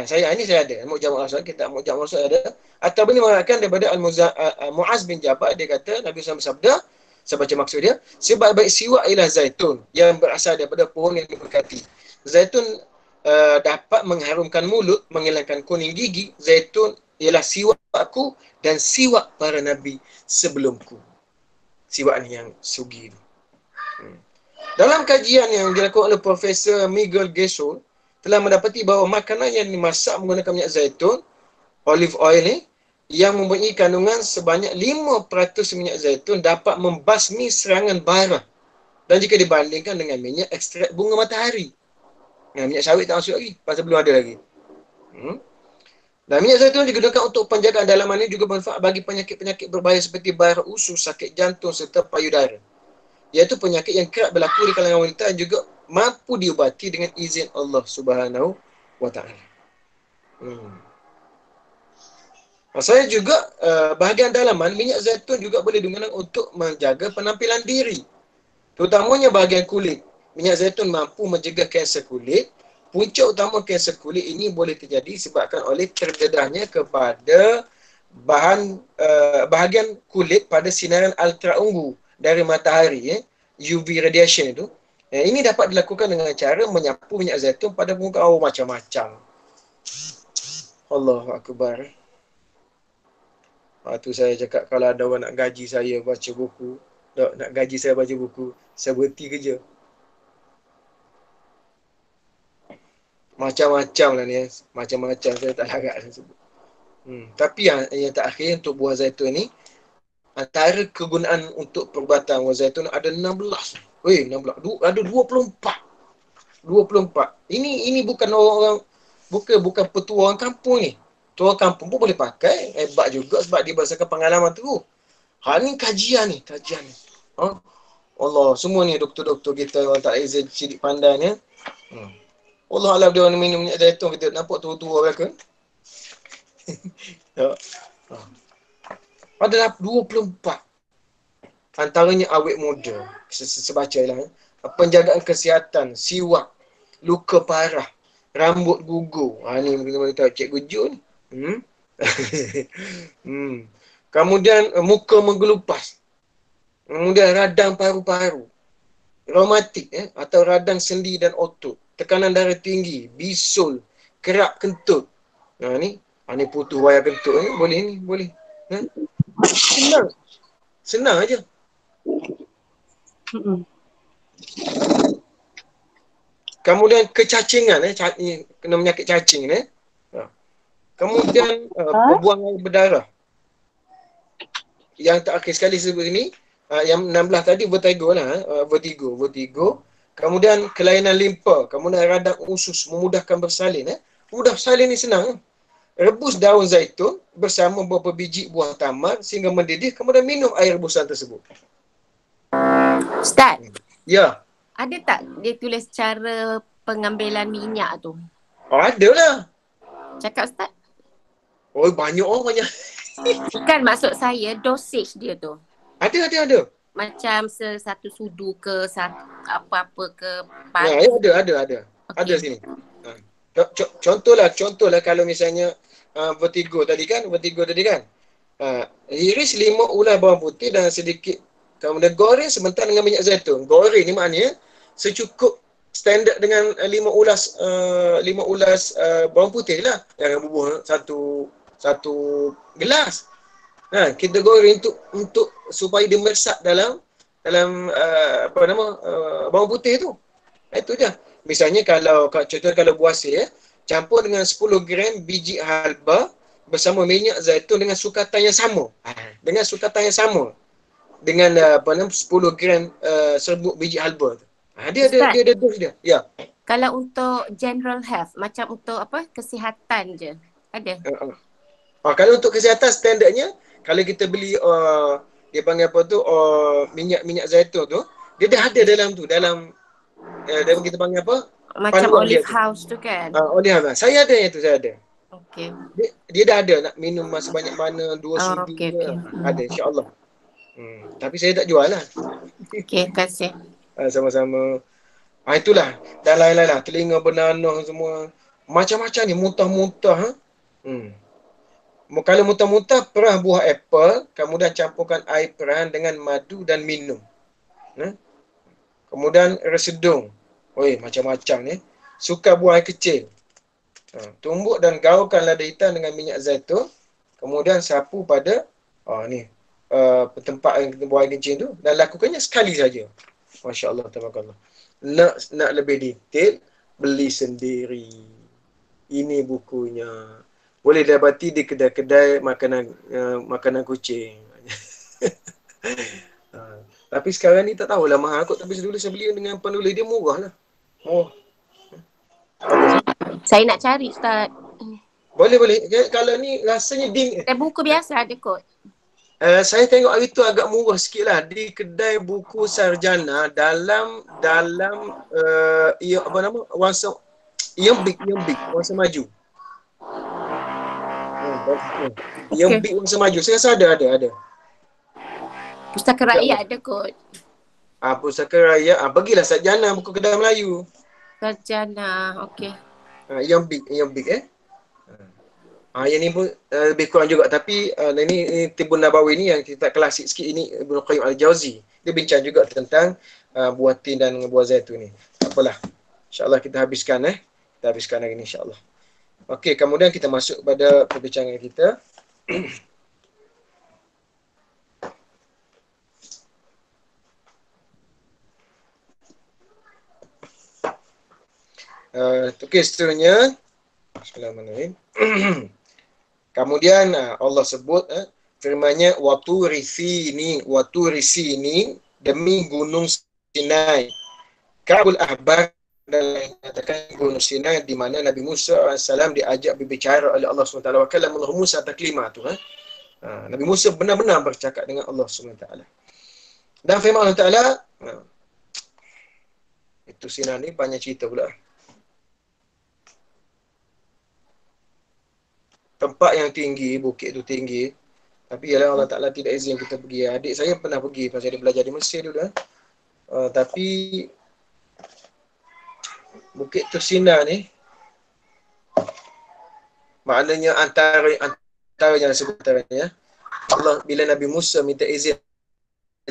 saya ada Mu'jamul Awsat, kitab Mu'jamul Awsat ada. Atau ini mengatakan daripada Muaz bin Jabal, dia kata Nabi SAW bersabda, saya baca maksud dia, sebaik-baik siwak ialah zaitun yang berasal daripada pohon yang diberkati. Zaitun dapat mengharumkan mulut, menghilangkan kuning gigi. Zaitun ialah siwakku dan siwak para nabi sebelumku. Siwak ni yang sugi tu. Dalam kajian yang dilakukan oleh Profesor Miguel Gesol, telah mendapati bahawa makanan yang dimasak menggunakan minyak zaitun, olive oil ni, yang mempunyai kandungan sebanyak 5% minyak zaitun dapat membasmi serangan bara. Dan jika dibandingkan dengan minyak ekstrak bunga matahari. Minyak sawit tak masuk lagi, pasal belum ada lagi. Dan minyak zaitun digunakan untuk penjagaan dalaman ini juga bermanfaat bagi penyakit-penyakit berbahaya seperti bara usus, sakit jantung serta payudara. Iaitu penyakit yang kerap berlaku di kalangan wanita dan juga mampu diubati dengan izin Allah Subhanahu wa Ta'ala. Saya juga bahagian dalaman, minyak zaitun juga boleh digunakan untuk menjaga penampilan diri. Terutamanya bahagian kulit. Minyak zaitun mampu mencegah kanser kulit. Punca utama kanser kulit ini boleh terjadi disebabkan oleh terdedahnya kepada bahagian kulit pada sinaran ultraungu dari matahari, UV radiation itu. Ini dapat dilakukan dengan cara menyapu minyak zaitun pada muka macam-macam. Allahu Akbar. Tu saya cakap, kalau ada orang nak gaji saya baca buku, nak gaji saya baca buku, saya berhenti kerja. Macam-macam lah ni. Macam-macam, saya tak larat saya sebut. Tapi yang terakhir untuk buah zaitun ni, antara kegunaan untuk perubatan buah zaitun ada 16. 16. Ada 24. Ini bukan orang-orang, bukan petua orang kampung ni. Orang kampung pun boleh pakai. Hebat juga sebab dia berdasarkan pengalaman tu. Ni kajian ni. Allah, semua ni doktor-doktor kita orang tak izin sidik pandai ni. Allah alam dia orang minum minyak zaitun, kita nampak tua-tua mereka. Ada 24. Antaranya awet muda. Sebaca lah. Penjagaan kesihatan, siwak, luka parah, rambut gugur. Ni mungkin boleh tahu Cikgu Jo ni. Kemudian muka menggelupas. Kemudian radang paru-paru, reumatik atau radang sendi dan otot, tekanan darah tinggi, bisul, kerak kentut. Ni putus wayar kentut ni boleh. Senang aja. Kemudian kecacingan, kena penyakit cacing ni. Kemudian buang air berdarah. Yang terakhir sekali sebut ini, yang 16 tadi vertigo lah, vertigo. Kemudian kelainan limpa, kemudian radang usus, memudahkan bersalin. Mudah bersalin ni senang. Rebus daun zaitun bersama beberapa biji buah tamar sehingga mendidih, kemudian minum air rebusan tersebut. Ustaz, Ya. ada tak dia tulis cara pengambilan minyak tu? Ada lah. Cakap Ustaz. Banyak. Bukan, maksud saya dosage dia tu. Ada. Macam satu sudu ke apa-apa ke Ya, ada. Okay. Ada sini. Contohlah kalau misalnya vertigo tadi kan. Iris 5 ulas bawang putih dan sedikit, kemudian goreng sebentar dengan minyak zaitun. Goreng ni maknanya secukup standard dengan 5 ulas bawang putih lah. Jangan bubuh satu gelas. Kita goreng untuk supaya dia meresap dalam bawang putih tu. Itu je. Misalnya kalau buah sir, campur dengan 10 gram biji halba, bersama minyak zaitun dengan sukatan yang sama. Dengan sukatan yang sama. Dengan 10 gram serbuk biji halba tu. Ustaz, Dia ada dos dia. Ya. kalau untuk general health, macam untuk apa, kesihatan je, ada? Kalau untuk kesihatan standardnya, kalau kita beli dia panggil apa tu, minyak zaitun tu, dia dah ada dalam tu, dalam kita panggil apa? Macam Panduan dia olive tu. house tu kan? Olive. Saya ada yang tu, saya ada. Okey. Dia dah ada nak minum masa banyak mana, 2 sudu Okey, ke. okey. Ada insya-Allah. Tapi saya tak jual lah. Okey, terima kasih. Sama-sama. Itulah. Dan lain-lain lah. Telinga banana semua. Macam-macam ni. Muntah-muntah. Kalau muntah-muntah, perah buah apple. Kemudian campurkan air perahan dengan madu dan minum. Kemudian resedung. Macam-macam ni. Suka buah air kecil. Tumbuk dan gaulkan lada hitam dengan minyak zaitun. Kemudian sapu pada tempat yang kita buat air kencing tu. Dan lakukannya sekali saja. Masya Allah, tabarakallah. Nak lebih detail, beli sendiri. Ini bukunya. Boleh dapati di kedai-kedai makanan kucing. Tapi sekarang ni tak tahulah mahal kot. Tapi dulu saya beli dengan penulis dia murah lah. Saya nak cari, Ustaz. Boleh. Kalau ni rasanya Buku biasa ada kot. Saya tengok hari tu agak murah sikit lah. Di kedai buku sarjana dalam wangsa yang big wangsa maju. Yang big wangsa maju. Saya rasa ada. Pustaka Rakyat ada kot. Pustaka Rakyat. Bagilah sarjana buku kedai Melayu. Sarjana, okey. Yang big yang ni pun lebih kurang juga. Tapi ini Tibun Nabawi ni yang kita klasik sikit. Ini Ibnu Qayyim Al-Jauzi. Dia bincang juga tentang buah tin dan buah zaitun ni. Tak apalah. InsyaAllah kita habiskan Kita habiskan hari ni insyaAllah. Okey, kemudian kita masuk pada perbincangan kita. Okey, seterusnya. Bismillahirrahmanirrahim. Kemudian Allah sebut firman-Nya waturi ni demi gunung Sinai. Kabul Ahbar dan katakan gunung Sinai di mana Nabi Musa AS diajak berbicara oleh Allah SWT. Wa kalamullah Musa taklima tu. Nabi Musa benar-benar bercakap dengan Allah SWT. Dan firman Allah Ta'ala, itu Sinai ni banyak cerita pula. Tempat yang tinggi, bukit tu tinggi. Tapi ialah Allah Ta'ala tidak izin kita pergi. Adik saya pernah pergi pasal dia belajar di Mesir dulu. Tapi Bukit Tursina ni maknanya antaranya sebutannya Allah bila Nabi Musa minta izin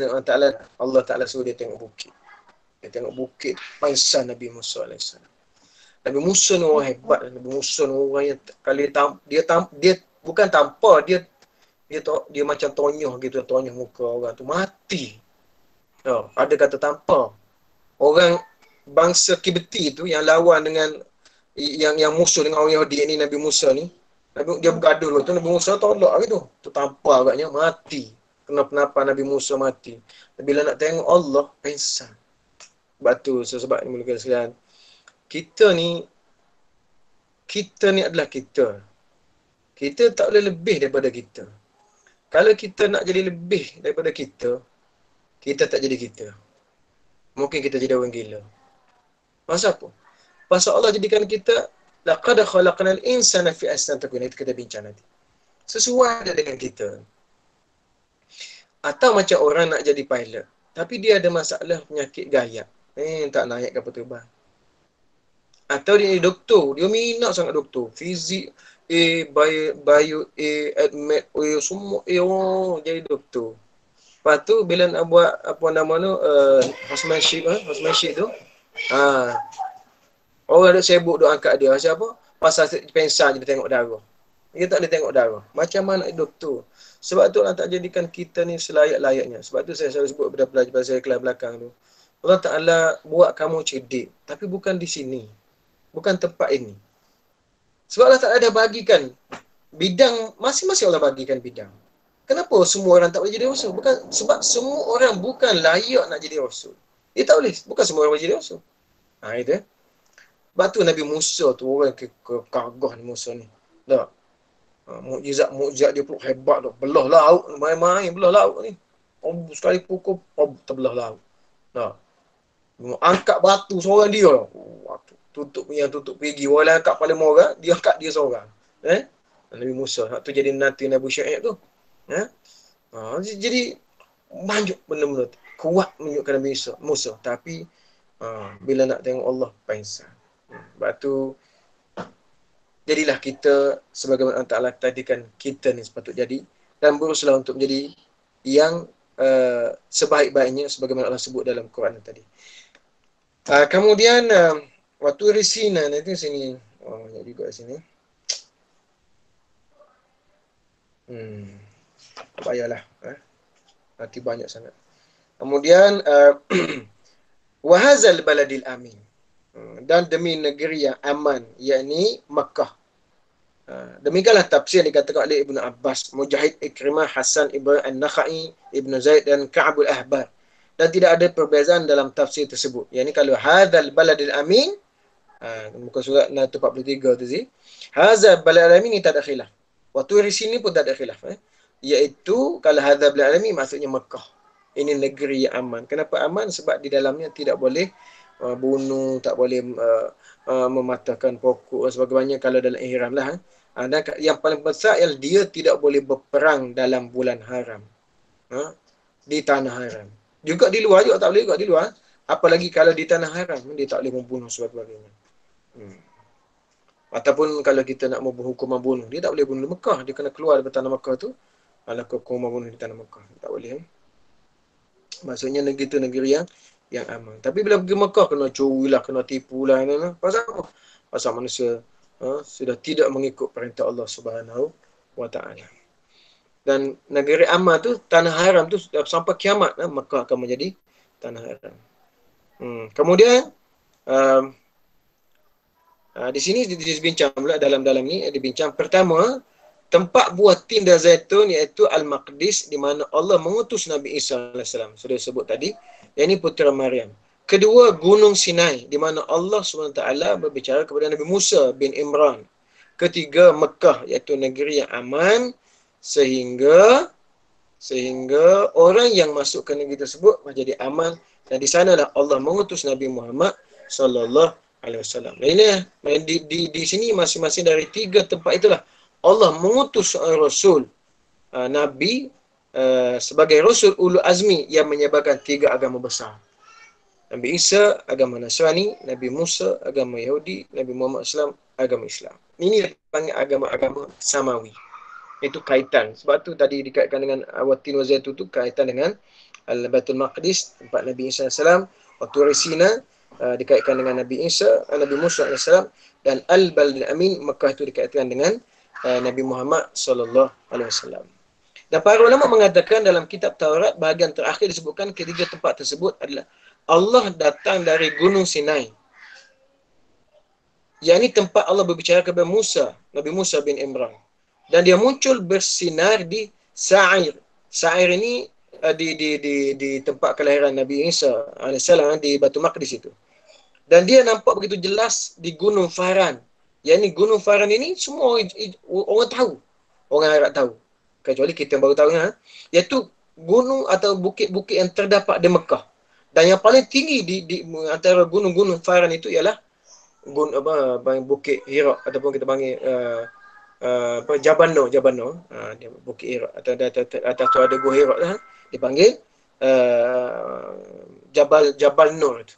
Allah Ta'ala suruh dia tengok bukit. Dia tengok bukit bangsa Nabi Musa AS. Nabi Musa ni orang hebat. Nabi Musa ni orang yang kalau dia bukan tampar, dia macam tonyoh gitu, tonyoh muka orang tu mati. Ada kata tampar. Orang bangsa Kibti tu yang lawan dengan yang musuh dengan orang Yahudi ni Nabi Musa ni. Dia bergaduh tu, Nabi Musa tolak gitu. Tu tampar agaknya mati. Kenapa Nabi Musa mati. Bila nak tengok Allah, pingsan. Sebab tu, sebab ni mulakan sekalian. Kita ni adalah kita. Kita tak boleh lebih daripada kita. Kalau kita nak jadi lebih daripada kita tak jadi kita. Mungkin kita jadi orang gila. Pasal apa? Pasal Allah jadikan kita laqad khalaqnal insana fi ahsani taqwim. Itu kita bincang nanti. Sesuai dengan kita. Atau macam orang nak jadi pilot, tapi dia ada masalah penyakit gayak. Tak naik kapal terbang. Atau dia doktor, dia minat sangat doktor. Fizik bio admit semua jadi doktor. Lepas tu bila nak buat housemanship tu, orang ada sibuk duk angkat dia. Pasal apa? Pasal pensan je dia tengok darah. Dia tak boleh tengok darah. Macam mana doktor? Sebab tu Allah tak jadikan kita ni selayak-layaknya. Sebab tu saya selalu sebut pada pelajar saya kelas belakang tu. Allah Ta'ala buat kamu cerdik. Tapi bukan di sini. Bukan tempat ini. Sebab Allah Ta'ala dah bagikan bidang, masing-masing Allah bagikan bidang. Kenapa semua orang tak boleh jadi rasul? Bukan sebab semua orang bukan layak nak jadi rasul. Dia tak boleh. Bukan semua orang boleh jadi rasul. Itu. Sebab tu Nabi Musa tu orang kagah ni Musa ni. Tak. Mukjizat dia pun hebat tu. Belah laut, main-main belah laut ni. Sekali pukul, terbelah laut. Tak. Angkat batu seorang dia. Tutup pergi. Orang lain angkat paling murah, dia angkat dia seorang. Nabi Musa. Tu jadi nanti Nabi Syaiq tu. Jadi banyak benda-benda tu. Kuat menunjukkan Nabi Musa. Tapi bila nak tengok Allah, pengsan. Sebab tu jadilah kita sebagaimana Allah Ta'ala tadikan kita ni sepatut jadi, dan berusaha untuk menjadi yang sebaik-baiknya sebagaimana Allah sebut dalam Quran tadi. Kemudian waktu risina nanti sini. Banyak juga sini. Tak payahlah. Nanti banyak sangat. Kemudian wahazal baladil amin. Dan demi negeri yang aman, yakni Makkah. Demikianlah tafsir dikatakan oleh Ibnu Abbas, Mujahid, Ikrimah, Hasan, Ibrahim An-Nakhai, Ibnu Zaid dan Ka'bul Ahbar. Dan tidak ada perbezaan dalam tafsir tersebut. Yakni kalau hadzal baladil amin, muka surat 43 tu sih. Hadzal baladil amin ni tak ada khilaf. Waktu di sini pun tak ada khilaf. Iaitu kalau hadzal baladil amin maksudnya Makkah. Ini negeri yang aman. Kenapa aman? Sebab di dalamnya tidak boleh bunuh, tak boleh mematahkan pokok dan sebagainya kalau dalam ihram lah. Dan yang paling besar ialah dia tidak boleh berperang dalam bulan haram. Di tanah haram. Juga di luar juga tak boleh juga di luar. Apalagi kalau di tanah haram, dia tak boleh membunuh sebagainya. Ataupun kalau kita nak berhukuman bunuh, dia tak boleh bunuh di Mekah. Dia kena keluar dari tanah Mekah tu. Kalau hukuman bunuh di tanah Mekah. Tak boleh. Maksudnya negeri tu negeri yang aman. Tapi bila pergi Mekah, kena curi lah, kena tipu lah. Pasal apa? Pasal manusia sudah tidak mengikut perintah Allah Subhanahu wa Ta'ala. Dan negeri aman tu, tanah haram tu, sampai kiamat, Mekah akan menjadi tanah haram. Kemudian, di sini dibincang pula dalam ni, dibincang pertama, tempat buah tin dan zaitun iaitu Al-Maqdis, di mana Allah mengutus Nabi Isa AS. Sudah sebut tadi. Yang ini putera Maryam. Kedua, Gunung Sinai, di mana Allah SWT berbicara kepada Nabi Musa bin Imran. Ketiga, Mekah, iaitu negeri yang aman, sehingga orang yang masuk ke negeri tersebut menjadi aman, dan di sanalah Allah mengutus Nabi Muhammad sallallahu alaihi wasallam. Di sini masing-masing dari tiga tempat itulah Allah mengutus Rasul Nabi sebagai Rasul Ulul Azmi yang menyebarkan tiga agama besar. Nabi Isa, agama Nasrani. Nabi Musa, agama Yahudi. Nabi Muhammad SAW, agama Islam. Ini dipanggil agama-agama Samawi. Itu kaitan. Sebab tu tadi dikaitkan dengan Watin wa Zaitun tu kaitan dengan Al-Baitul Maqdis, tempat Nabi Isa SAW. Waktu Risina dikaitkan dengan Nabi Isa, Nabi Musa AS. Dan Al-Baladil Amin, Mekah itu dikaitkan dengan Nabi Muhammad SAW. Dan para ulama mengatakan dalam kitab Taurat bahagian terakhir disebutkan ketiga tempat tersebut adalah Allah datang dari Gunung Sinai. Yang ini tempat Allah berbicara kepada Musa, Nabi Musa bin Imran. Dan dia muncul bersinar di Sa'ir. Sa'ir ini di tempat kelahiran Nabi Isa AS di Batu Maqdis itu. Dan dia nampak begitu jelas di Gunung Faran. Yang ini Gunung Faran ini semua orang tahu. Orang Arab tahu. Kecuali kita yang baru tahu. Iaitu gunung atau bukit-bukit yang terdapat di Mekah. Dan yang paling tinggi di antara gunung-gunung Faran itu ialah Bukit Hira, ataupun kita panggil Jabal Nur. Bukit Hira. Atas tu ada Gua Hira. Dipanggil Jabal Nur itu.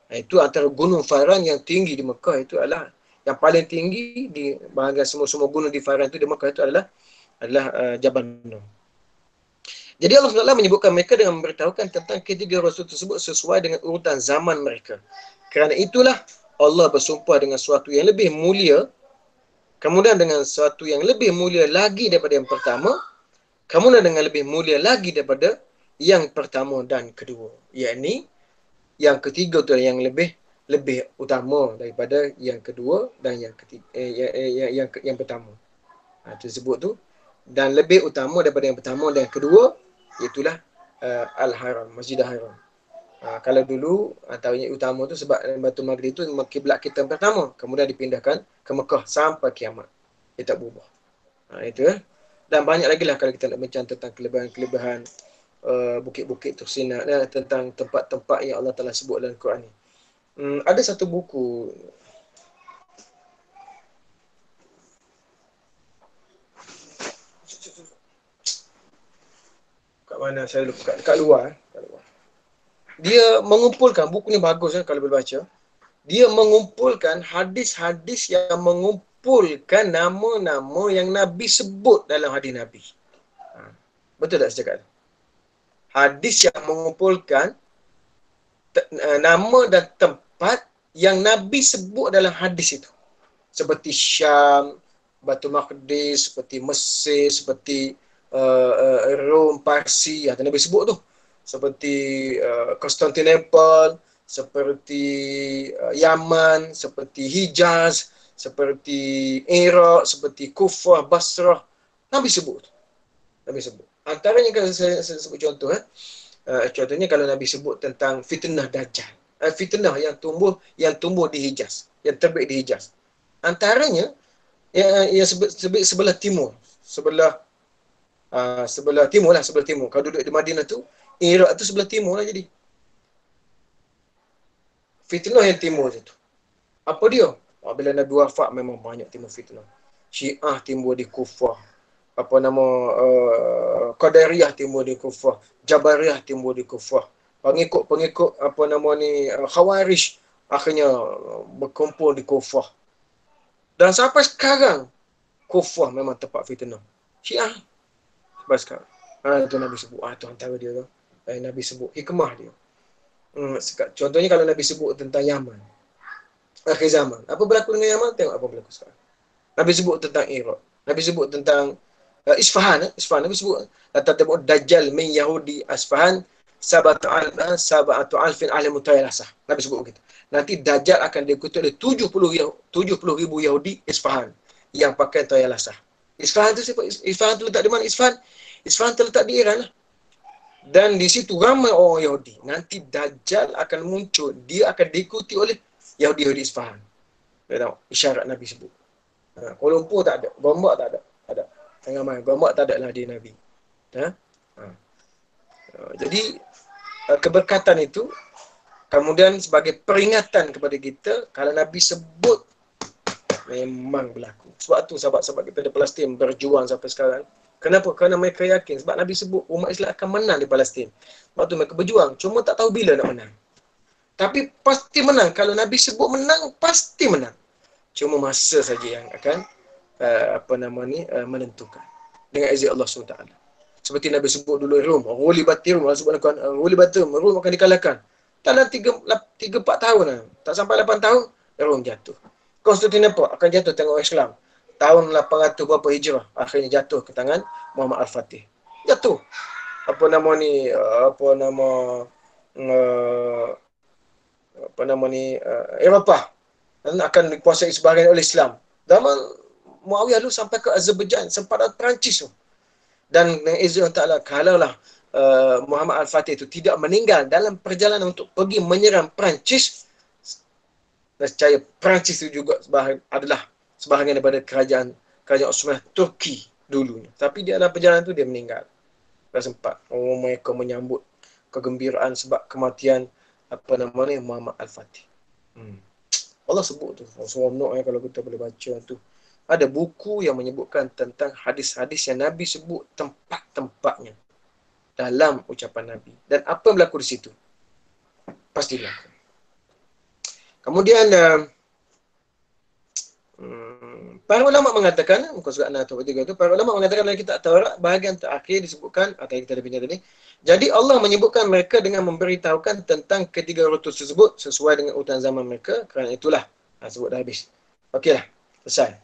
Itu antara gunung Faran yang tinggi di Mekah. Itu adalah yang paling tinggi di bahagian semua gunung di Faran itu di Mekah itu adalah Jabal Nur. Jadi Allah SWT menyebutkan mereka dengan memberitahukan tentang ketiga rasul tersebut sesuai dengan urutan zaman mereka. Kerana itulah Allah bersumpah dengan sesuatu yang lebih mulia, kemudian dengan sesuatu yang lebih mulia lagi daripada yang pertama, kemudian dengan lebih mulia lagi daripada yang pertama dan kedua. Yakni yang ketiga itu yang lebih utama daripada yang kedua dan yang ketiga, yang pertama. Itu disebut tu. Dan lebih utama daripada yang pertama dan yang kedua, iaitulah Al-Haram, Masjidil Haram. Kalau dulu antaranya utama tu sebab Baitul Maqdis tu kiblat kita yang pertama, kemudian dipindahkan ke Mekah sampai kiamat. Dia tak berubah. Itu Dan banyak lagi lah kalau kita nak bincang tentang kelebihan-kelebihan bukit-bukit Tursina, tentang tempat-tempat yang Allah Ta'ala sebut dalam Quran ni. Ada satu buku kat mana saya lupa, kat luar. Dia mengumpulkan, buku ni bagus kalau boleh baca. Dia mengumpulkan hadis-hadis yang mengumpulkan nama-nama yang Nabi sebut dalam hadis Nabi. Betul tak saya cakap? Hadis yang mengumpulkan nama dan tempat yang Nabi sebut dalam hadis itu. Seperti Syam, Baitul Maqdis, seperti Mesir, seperti Rom, Parsi, yang Nabi sebut tu. Seperti Konstantinopel, seperti Yaman, seperti Hijaz, seperti Iraq, seperti Kufah, Basrah. Nabi sebut. Antaranya kalau saya sebut contoh, contohnya kalau Nabi sebut tentang fitnah Dajjal. Fitnah yang tumbuh di Hijaz, yang terbit di Hijaz. Antaranya yang sebelah timur, sebelah timur. Kalau duduk di Madinah tu, Iraq tu sebelah timur lah jadi. Fitnah yang timur tu. Apa dia? Bila Nabi wafat memang banyak timbul fitnah. Syiah timbul di Kufah. Qadariyah timbul di Kufah. Jabariyah timbul di Kufah. Pengikut Khawarij akhirnya berkumpul di Kufah. Dan sampai sekarang Kufah memang tempat fitnah. Syiah sampai sekarang. Itu Nabi sebut. Itu antara dia tu. Nabi sebut hikmah dia. Contohnya kalau Nabi sebut tentang Yaman, akhir zaman, apa berlaku dengan Yaman? Tengok apa berlaku sekarang. Nabi sebut tentang Iraq, Nabi sebut tentang Isfahan. Nabi sebut tentang Dajjal min Yahudi Isfahan sabatu alfin ahli mutaylasah. Nabi sebut begitu. Nanti Dajjal akan diikuti oleh 70,000 Yahudi Isfahan yang pakai Tayalasah. Isfahan tu siapa? Isfahan tu letak di mana? Isfahan terletak di Iran lah. Dan di situ ramai orang Yahudi. Nanti Dajjal akan muncul. Dia akan diikuti oleh Yahudi Isfahan. Dia tahu, isyarat Nabi sebut. Kuala Lumpur tak ada. Gombak tak ada. Tengah main. Gombak tak ada lah di Nabi. Jadi, keberkatan itu, kemudian sebagai peringatan kepada kita, kalau Nabi sebut, memang berlaku. Sebab tu sahabat-sahabat kita di Palestin berjuang sampai sekarang. Kenapa? Kerana mereka yakin. Sebab Nabi sebut umat Islam akan menang di Palestin. Sebab tu mereka berjuang. Cuma tak tahu bila nak menang. Tapi pasti menang. Kalau Nabi sebut menang, pasti menang. Cuma masa saja yang akan menentukan. Dengan izin Allah SWT. Seperti Nabi sebut dulu Rom. Ghulibatir Rom. Allah sebut Ghulibatir Rom. Rom akan dikalahkan. Dalam 3-4 tahun lah. Tak sampai 8 tahun, Rom jatuh. Konstantinopel akan jatuh tengok Islam. Tahun 800 berapa Hijrah, akhirnya jatuh ke tangan Muhammad Al-Fatih. Jatuh. Eropah akan dikuasai sebahagian oleh Islam. Zaman Muawiyah dulu sampai ke Azerbaijan, sempat ada Perancis tu. Dan dengan izin Allah Ta'ala, kalaulah Muhammad Al-Fatih itu tidak meninggal dalam perjalanan untuk pergi menyerang Perancis, nescaya Perancis itu juga adalah sebahagian daripada kerajaan Osman Turki dulunya. Tapi dia dalam perjalanan tu dia meninggal. Tak sempat mereka menyambut kegembiraan sebab kematian Muhammad Al-Fatih. Allah sebut tu. Seronok kalau kita boleh baca tu. Ada buku yang menyebutkan tentang hadis-hadis yang Nabi sebut tempat-tempatnya dalam ucapan Nabi. Dan apa yang berlaku di situ? Pasti berlaku. Kemudian para ulama mengatakan, muka surat 6 tu, para ulama mengatakan dalam kitab Taurat bahagian terakhir disebutkan, atau kita ada bincang tadi. Jadi Allah menyebutkan mereka dengan memberitahukan tentang ketiga ratus tersebut sesuai dengan urutan zaman mereka. Kerana itulah sebut dah habis. Okeylah, selesai.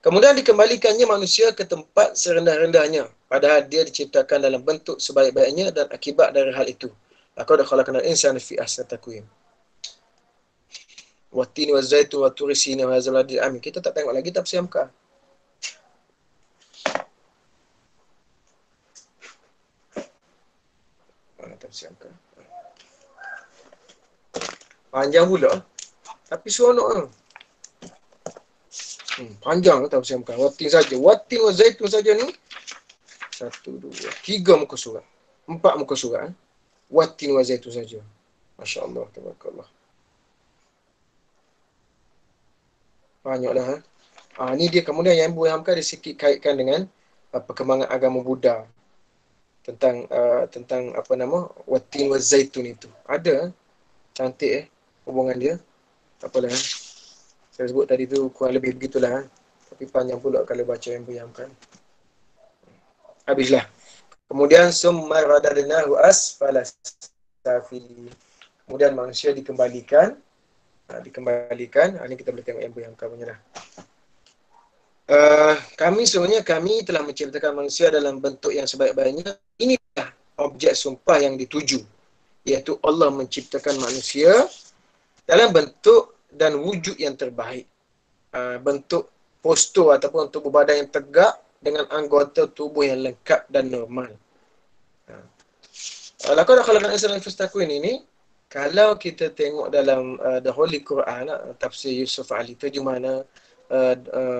Kemudian dikembalikannya manusia ke tempat serendah-rendahnya, padahal dia diciptakan dalam bentuk sebaik-baiknya dan akibat dari hal itu. Laqad khalaqnal insana fi ahsani taqwim. Wattini wazaitun wa turisina wa hazal amin. Kita tak tengok lagi tafsir Amka. Tafsir Hamka. Panjang pula. Tapi seronok lah. Panjang tafsir Hamka. Watin saja. Watin wa zaitun saja ni. 1, 2, 3 muka surat. 4 muka surat. Watin wa zaitun saja. Masya Allah. Tabarakallah. Banyaklah. Ni dia kemudian yang Ibu Hamka dia sikit kaitkan dengan perkembangan agama Buddha. Tentang apa nama watin wa zaitun itu. Ada cantik hubungan dia. Tak apalah. Saya sebut tadi tu kurang lebih begitulah. Tapi panjang pula kalau baca yang Hamka. Habislah. Kemudian summa radadnahu asfala safili. Kemudian manusia dikembalikan. Ini kita boleh tengok yang Hamka punya lah. Kami telah menciptakan manusia dalam bentuk yang sebaik-baiknya. Inilah objek sumpah yang dituju, iaitu Allah menciptakan manusia dalam bentuk dan wujud yang terbaik. Bentuk postur ataupun tubuh badan yang tegak dengan anggota tubuh yang lengkap dan normal. Laqad khalaqnal insana fi taqwim ini, kalau kita tengok dalam The Holy Quran, tafsir Yusuf Ali, terjemahan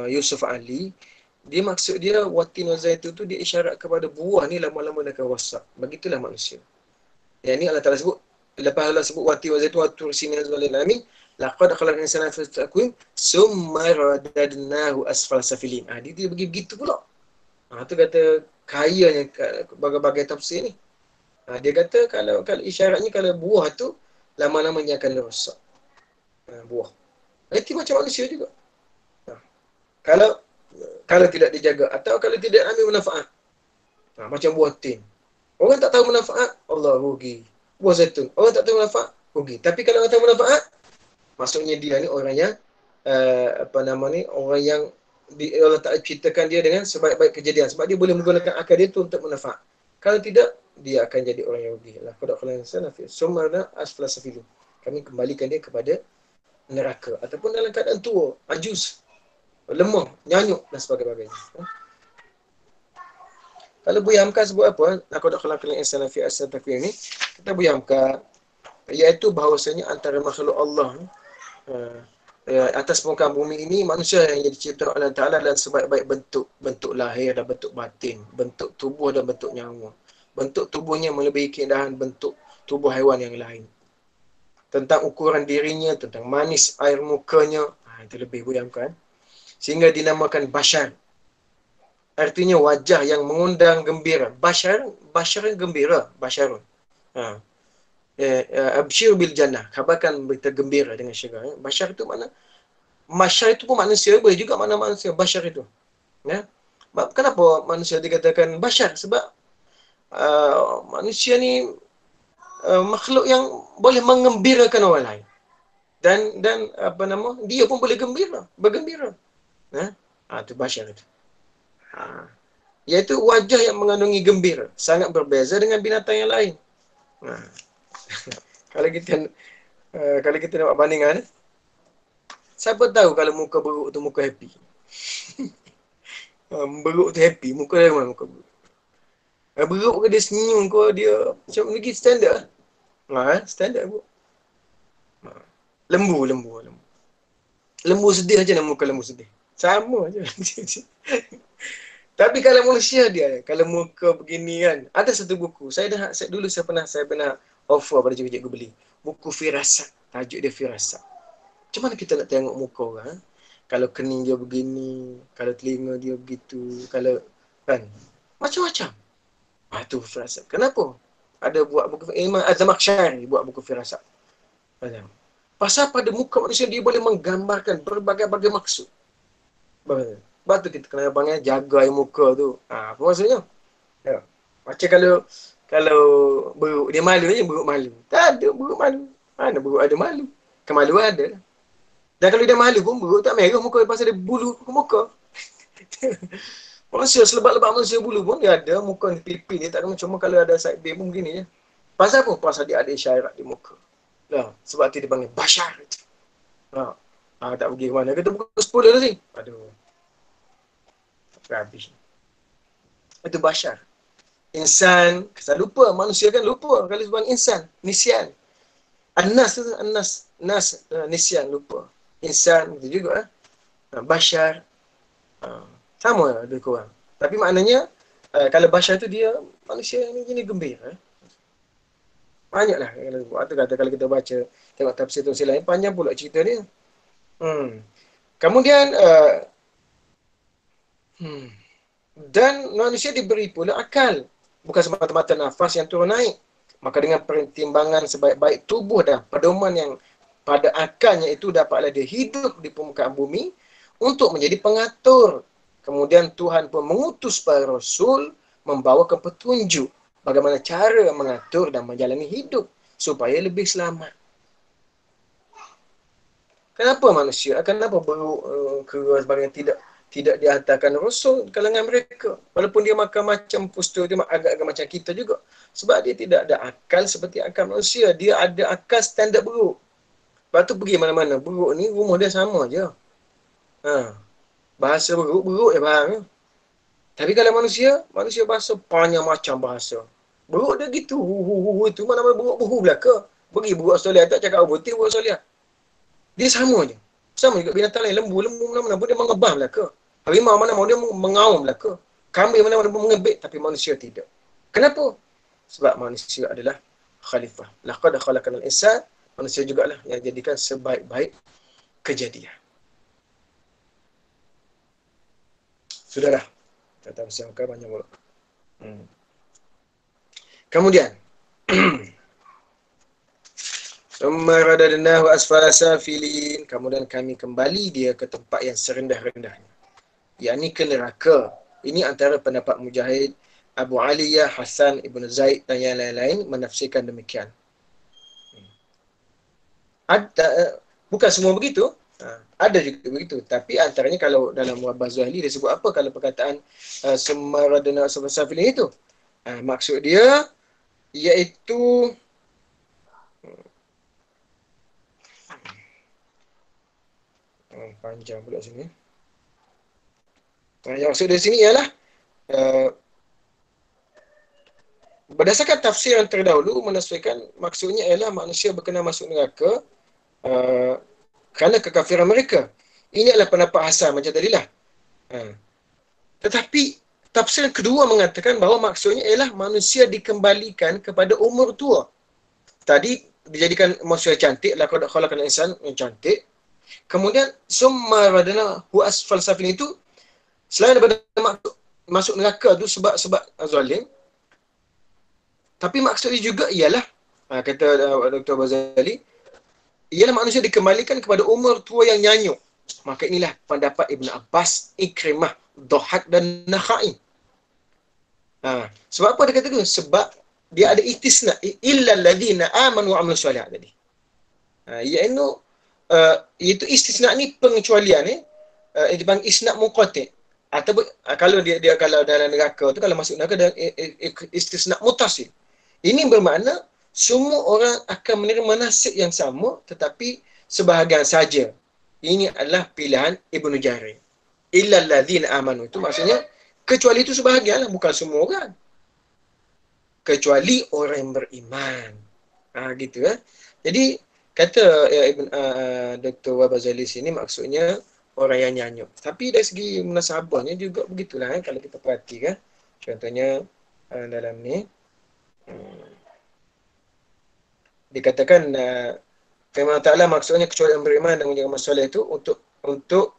Yusuf Ali, dia maksud dia watin wa zaitun tu dia isyarat kepada buah ni lama-lama akan rosak. Begitulah manusia. Yang ni Allah Taala sebut, lepas Allah sebut watin wa zaitun wa tur sinin wal alamin, laqad khalaqnal insana fi taqwim summa radadnahu asfala safilin. Dia bagi begitu pula. Tu kata kayanya bagai-bagai tafsir ni. Dia kata kalau isyaratnya kalau buah tu lama-lamanya akan rosak. Buah. Itu macam manusia juga. Kalau tidak dijaga atau kalau tidak ambil manfaat. Macam buah tin. Orang tak tahu manfaat, Allah rugi. Buah zaitun, orang tak tahu manfaat, rugi. Tapi kalau orang tahu manfaat, maksudnya dia ni orang yang orang yang Allah tak ciptakan dia dengan sebaik-baik kejadian. Sebab dia boleh menggunakan akal dia tu untuk manfaat. Kalau tidak, dia akan jadi orang yang rugi. Laqad khalaqnal insana fi summa asfala safilin. Kami kembalikan dia kepada neraka ataupun dalam keadaan tua, ajuz, lemah, nyanyuk dan sebagainya. Kalau Buya Hamka sebut apa? Laqad khalaqnal insana fi ahsani taqwim ni, kata Buya Hamka, iaitu bahawasanya antara makhluk Allah atas permukaan bumi ini, manusia yang diciptakan oleh Allah Ta'ala dalam sebaik-baik bentuk lahir dan bentuk batin, bentuk tubuh dan bentuk nyawa. Bentuk tubuhnya melebihi keindahan bentuk tubuh haiwan yang lain. Tentang ukuran dirinya, tentang manis air mukanya, itu lebih Buya Hamka. Sehingga dinamakan bashar. Artinya wajah yang mengundang gembira. Bashar gembira, basyarun. Abshir bil jannah, khabarkan berita gembira dengan syurga. Bashar itu mana? Masyar itu pun manusia, boleh juga mana manusia bashar itu. Kenapa manusia dikatakan bashar? Sebab manusia ni makhluk yang boleh mengembirakan orang lain. Dan dia pun boleh bergembira. Itu bashar itu. Iaitu wajah yang mengandungi gembira, sangat berbeza dengan binatang yang lain. Kalau kita nak bandingan, siapa tahu kalau muka beruk tu muka happy. Beruk tu happy, muka dia mana muka beruk. Beruk ke dia senyum ke dia macam lagi standard lah. Standard beruk. Lembu. Lembu sedih macam mana muka lembu sedih? Sama je. Tapi kalau manusia dia, kalau muka begini kan, ada satu buku. Saya pernah offer pada cikgu-cikgu beli. Buku Firasat. Tajuk dia Firasat. Macam mana kita nak tengok muka orang? Kalau kening dia begini, kalau telinga dia begitu, kalau kan macam-macam. Itu Firasat. Kenapa? Ada buat buku Imam Az-Zamakhsyari buat buku Firasat. Pasal pada muka manusia dia boleh menggambarkan berbagai-bagai maksud. Sebab tu kita kena panggil jaga air muka tu. Apa maksudnya? Macam kalau beruk dia malu je, beruk malu. Tak ada beruk malu. Mana beruk ada malu? Kemaluan ada. Dan kalau dia malu pun beruk tak merah muka pasal dia bulu ke muka. Manusia selebat-lebat manusia bulu pun dia ada muka ni pipi dia tak ada macam kalau ada side bay pun begini je. Pasal apa? Pasal dia ada isyarat di muka. Sebab tu dia panggil bashar. Tak pergi ke mana. Kita buka 10 dah sini. Aduh. Habis. Itu bashar. Insan, kesan lupa. Manusia kan lupa. Kalau sebut insan, nisyan. An-nas tu, nas, nisyan, lupa. Insan, itu juga. Bashar, sama lebih kurang. Tapi maknanya, kalau bashar tu dia manusia yang jenis gembira. Banyaklah. Waktu kata kalau kita baca, tengok tafsir-tafsir lain, panjang pula cerita dia. Kemudian, dan manusia diberi pula akal. Bukan semata-mata nafas yang turun naik. Maka dengan pertimbangan sebaik-baik tubuh dan pedoman yang pada akalnya itu dapatlah dia hidup di permukaan bumi untuk menjadi pengatur. Kemudian Tuhan pun mengutus para rasul membawakan petunjuk bagaimana cara mengatur dan menjalani hidup supaya lebih selamat. Kenapa manusia? Kenapa beruk, kera sebagainya tidak dihantarkan rasul di kalangan mereka? Walaupun dia makan macam postur dia agak-agak macam kita juga. Sebab dia tidak ada akal seperti akal manusia. Dia ada akal standard beruk. Lepas tu pergi mana-mana. Beruk ni rumah dia sama je. Bahasa beruk je faham. Tapi kalau manusia bahasa banyak macam bahasa. Beruk dia gitu. Itu mana-mana beruk belaka. Pergi beruk Australia tak cakap betul beruk Australia. Dia sama je. Sama juga binatang lain. Lembu mana-mana pun dia mengebah belaka. Harimau mana-mana dia mengaum belaka. Kambing mana-mana pun mengebik. Tapi manusia tidak. Kenapa? Sebab manusia adalah khalifah. Laqad khalaqnal insan. Manusia jugalah yang jadikan sebaik-baik kejadian. Sudahlah. Kata bersangka banyak pula. Kemudian. Radadnahu asfala safilin. Kemudian kami kembali dia ke tempat yang serendah-rendahnya. Yakni ke neraka. Ini antara pendapat Mujahid, Abu Aliyah, Hasan Ibn Zaid dan yang lain-lain menafsirkan demikian. Bukan semua begitu. Ada juga begitu. Tapi antaranya kalau dalam Wabah Zuhali dia sebut apa kalau perkataan Semaradana Safilin itu. Maksud dia iaitu panjang pula sini. Yang maksud dari sini ialah berdasarkan tafsir yang terdahulu menafsirkan maksudnya ialah manusia berkenan masuk neraka kerana kekafiran mereka. Ini adalah pendapat Hasan macam tadilah. Tetapi tafsir yang kedua mengatakan bahawa maksudnya ialah manusia dikembalikan kepada umur tua. Tadi dijadikan manusia cantik, laqad khalaqnal insan yang cantik. Kemudian summa radana hu asfal safilin itu selain daripada masuk neraka tu sebab zalim, tapi maksudnya juga ialah kata Dr. Bazali, ialah manusia dikembalikan kepada umur tua yang nyanyuk. Maka inilah pendapat Ibn Abbas, Ikrimah, Dhahak dan Nakhai. Sebab apa dia kata tu? Sebab dia ada istisna, illa alladhina amanu wa amilus solihat tadi. Iaitu istisna ni pengecualian dipanggil istisna muqatta'. Ataupun kalau dia kalau dalam neraka tu, kalau masuk neraka dan istisna mutasil. Ini bermakna semua orang akan menerima nasib yang sama tetapi sebahagian saja. Ini adalah pilihan Ibnu Jarir. Illa alladzina amanu, itu maksudnya kecuali itu sebahagian lah, bukan semua orang. Kecuali orang yang beriman. Gitu Jadi kata Dr. Wabazali sini maksudnya orang yang nyanyuk. Tapi dari segi munasabahnya juga begitulah kalau kita perhatikan. Contohnya dalam ni dikatakan firman Ta'ala maksudnya kecuali yang beriman dan menjaga masalah itu untuk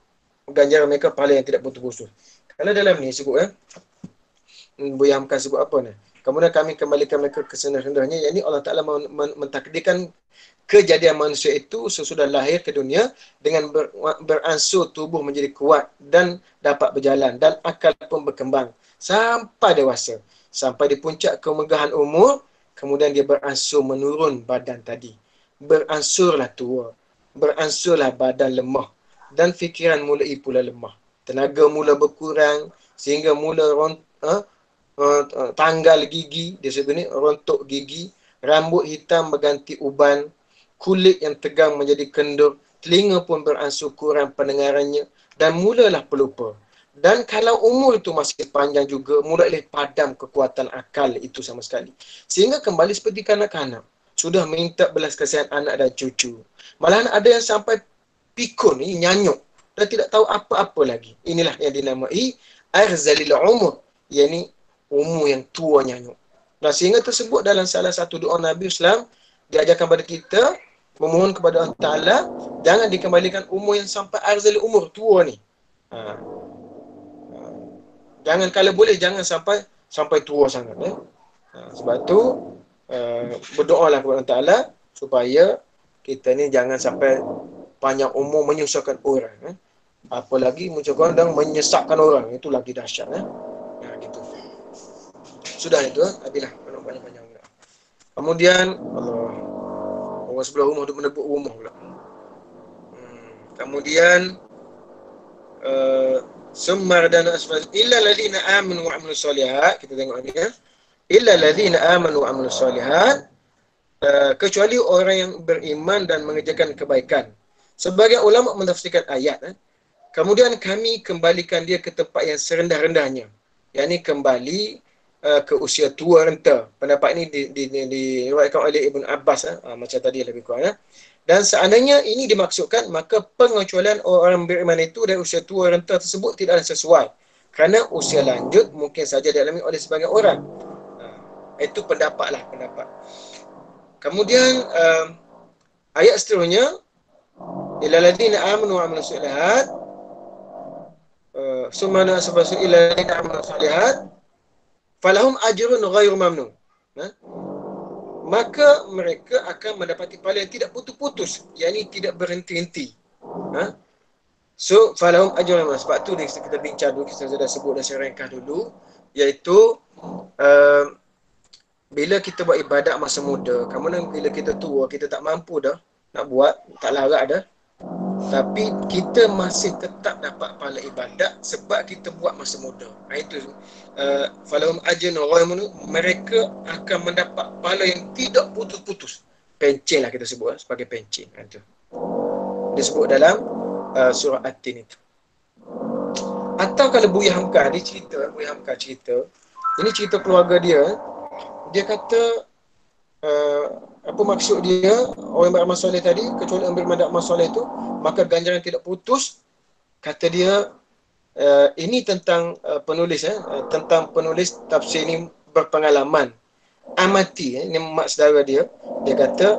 ganjaran mereka pahala yang tidak putus-putus. Kalau dalam ni sebut Buya Hamkan sebut apa ni? Kemudian kami kembalikan mereka ke serendah-rendahnya, yakni Allah Ta'ala mentakdirkan kejadian manusia itu sesudah lahir ke dunia dengan beransur tubuh menjadi kuat dan dapat berjalan dan akal pun berkembang sampai dewasa. Sampai di puncak kemegahan umur, kemudian dia beransur menurun badan tadi. Beransurlah tua, beransurlah badan lemah dan fikiran mulai pula lemah. Tenaga mula berkurang sehingga mula tanggal gigi, dia sebut ni rontok gigi, rambut hitam berganti uban, kulit yang tegang menjadi kendur, telinga pun beransur kurang pendengarannya dan mulalah pelupa. Dan kalau umur itu masih panjang juga, mulai padam kekuatan akal itu sama sekali. Sehingga kembali seperti kanak-kanak. Sudah minta belas kasihan anak dan cucu. Malahan ada yang sampai pikun ni, nyanyuk. Dan tidak tahu apa-apa lagi. Inilah yang dinamai arzalil umur. Iaitu umur yang tua nyanyuk. Nah, sehingga tersebut dalam salah satu doa Nabi Islam, diajarkan kepada kita, memohon kepada Allah Ta'ala, jangan dikembalikan umur yang sampai arzalil umur, tua ni. Jangan, kalau boleh jangan sampai tua sangat. Sebab tu berdoalah kepada Allah Ta'ala supaya kita ni jangan sampai panjang umur menyusahkan orang. Apalagi mencegah dan menyesatkan orang, itu lagi dahsyat. Gitu. Sudah itu, habislah panjang-panjang pula. Kemudian Allah, orang sebelah rumah tu menebuk rumah pula. Kemudian Summar dan asfal illa alladhina amanu wa amilus solihat. Kita tengok ni ya. Illa alladhina amanu wa amilus solihat, kecuali orang yang beriman dan mengerjakan kebaikan. Sebagai ulama mentafsirkan ayat, kemudian kami kembalikan dia ke tempat yang serendah-rendahnya, yakni kembali ke usia tua renta. Pendapat ini diriwayatkan oleh Ibn Abbas, macam tadi lebih kurang. Dan seandainya ini dimaksudkan, maka pengecualian orang beriman itu dari usia tua renta tersebut tidaklah sesuai. Kerana usia lanjut mungkin saja dialami oleh sebagian orang. Itu pendapat. Kemudian ayat seterusnya, illal ladzina amanu wa amilus solihat, summa nasfasu illal ladzina amanu solihat falahum ajrun ghairu mamnun. Maka mereka akan mendapati pahala yang tidak putus-putus, yakni tidak berhenti-henti. So falahum ajrun mamnun. Sebab tu kita bincang dulu, kita sudah sebut dan saya ringkas dulu, iaitu bila kita buat ibadat masa muda, kemudian bila kita tua, kita tak mampu dah nak buat, tak larat dah, tapi kita masih tetap dapat pahala ibadat sebab kita buat masa muda. Itu falahum ajrun ghairu mamnun, mereka akan mendapat pahala yang tidak putus-putus. Pencen lah kita sebut sebagai pencen. Itu disebut dalam surah At-Tin itu. Atau kalau Buya Hamka dia cerita, ini cerita keluarga dia. Dia kata apa maksud dia orang beramal soleh tadi, kecuali orang beramal soleh itu maka ganjaran tidak putus. Kata dia ini tentang penulis tentang penulis tafsir ini berpengalaman amati. Ini mak saudara dia kata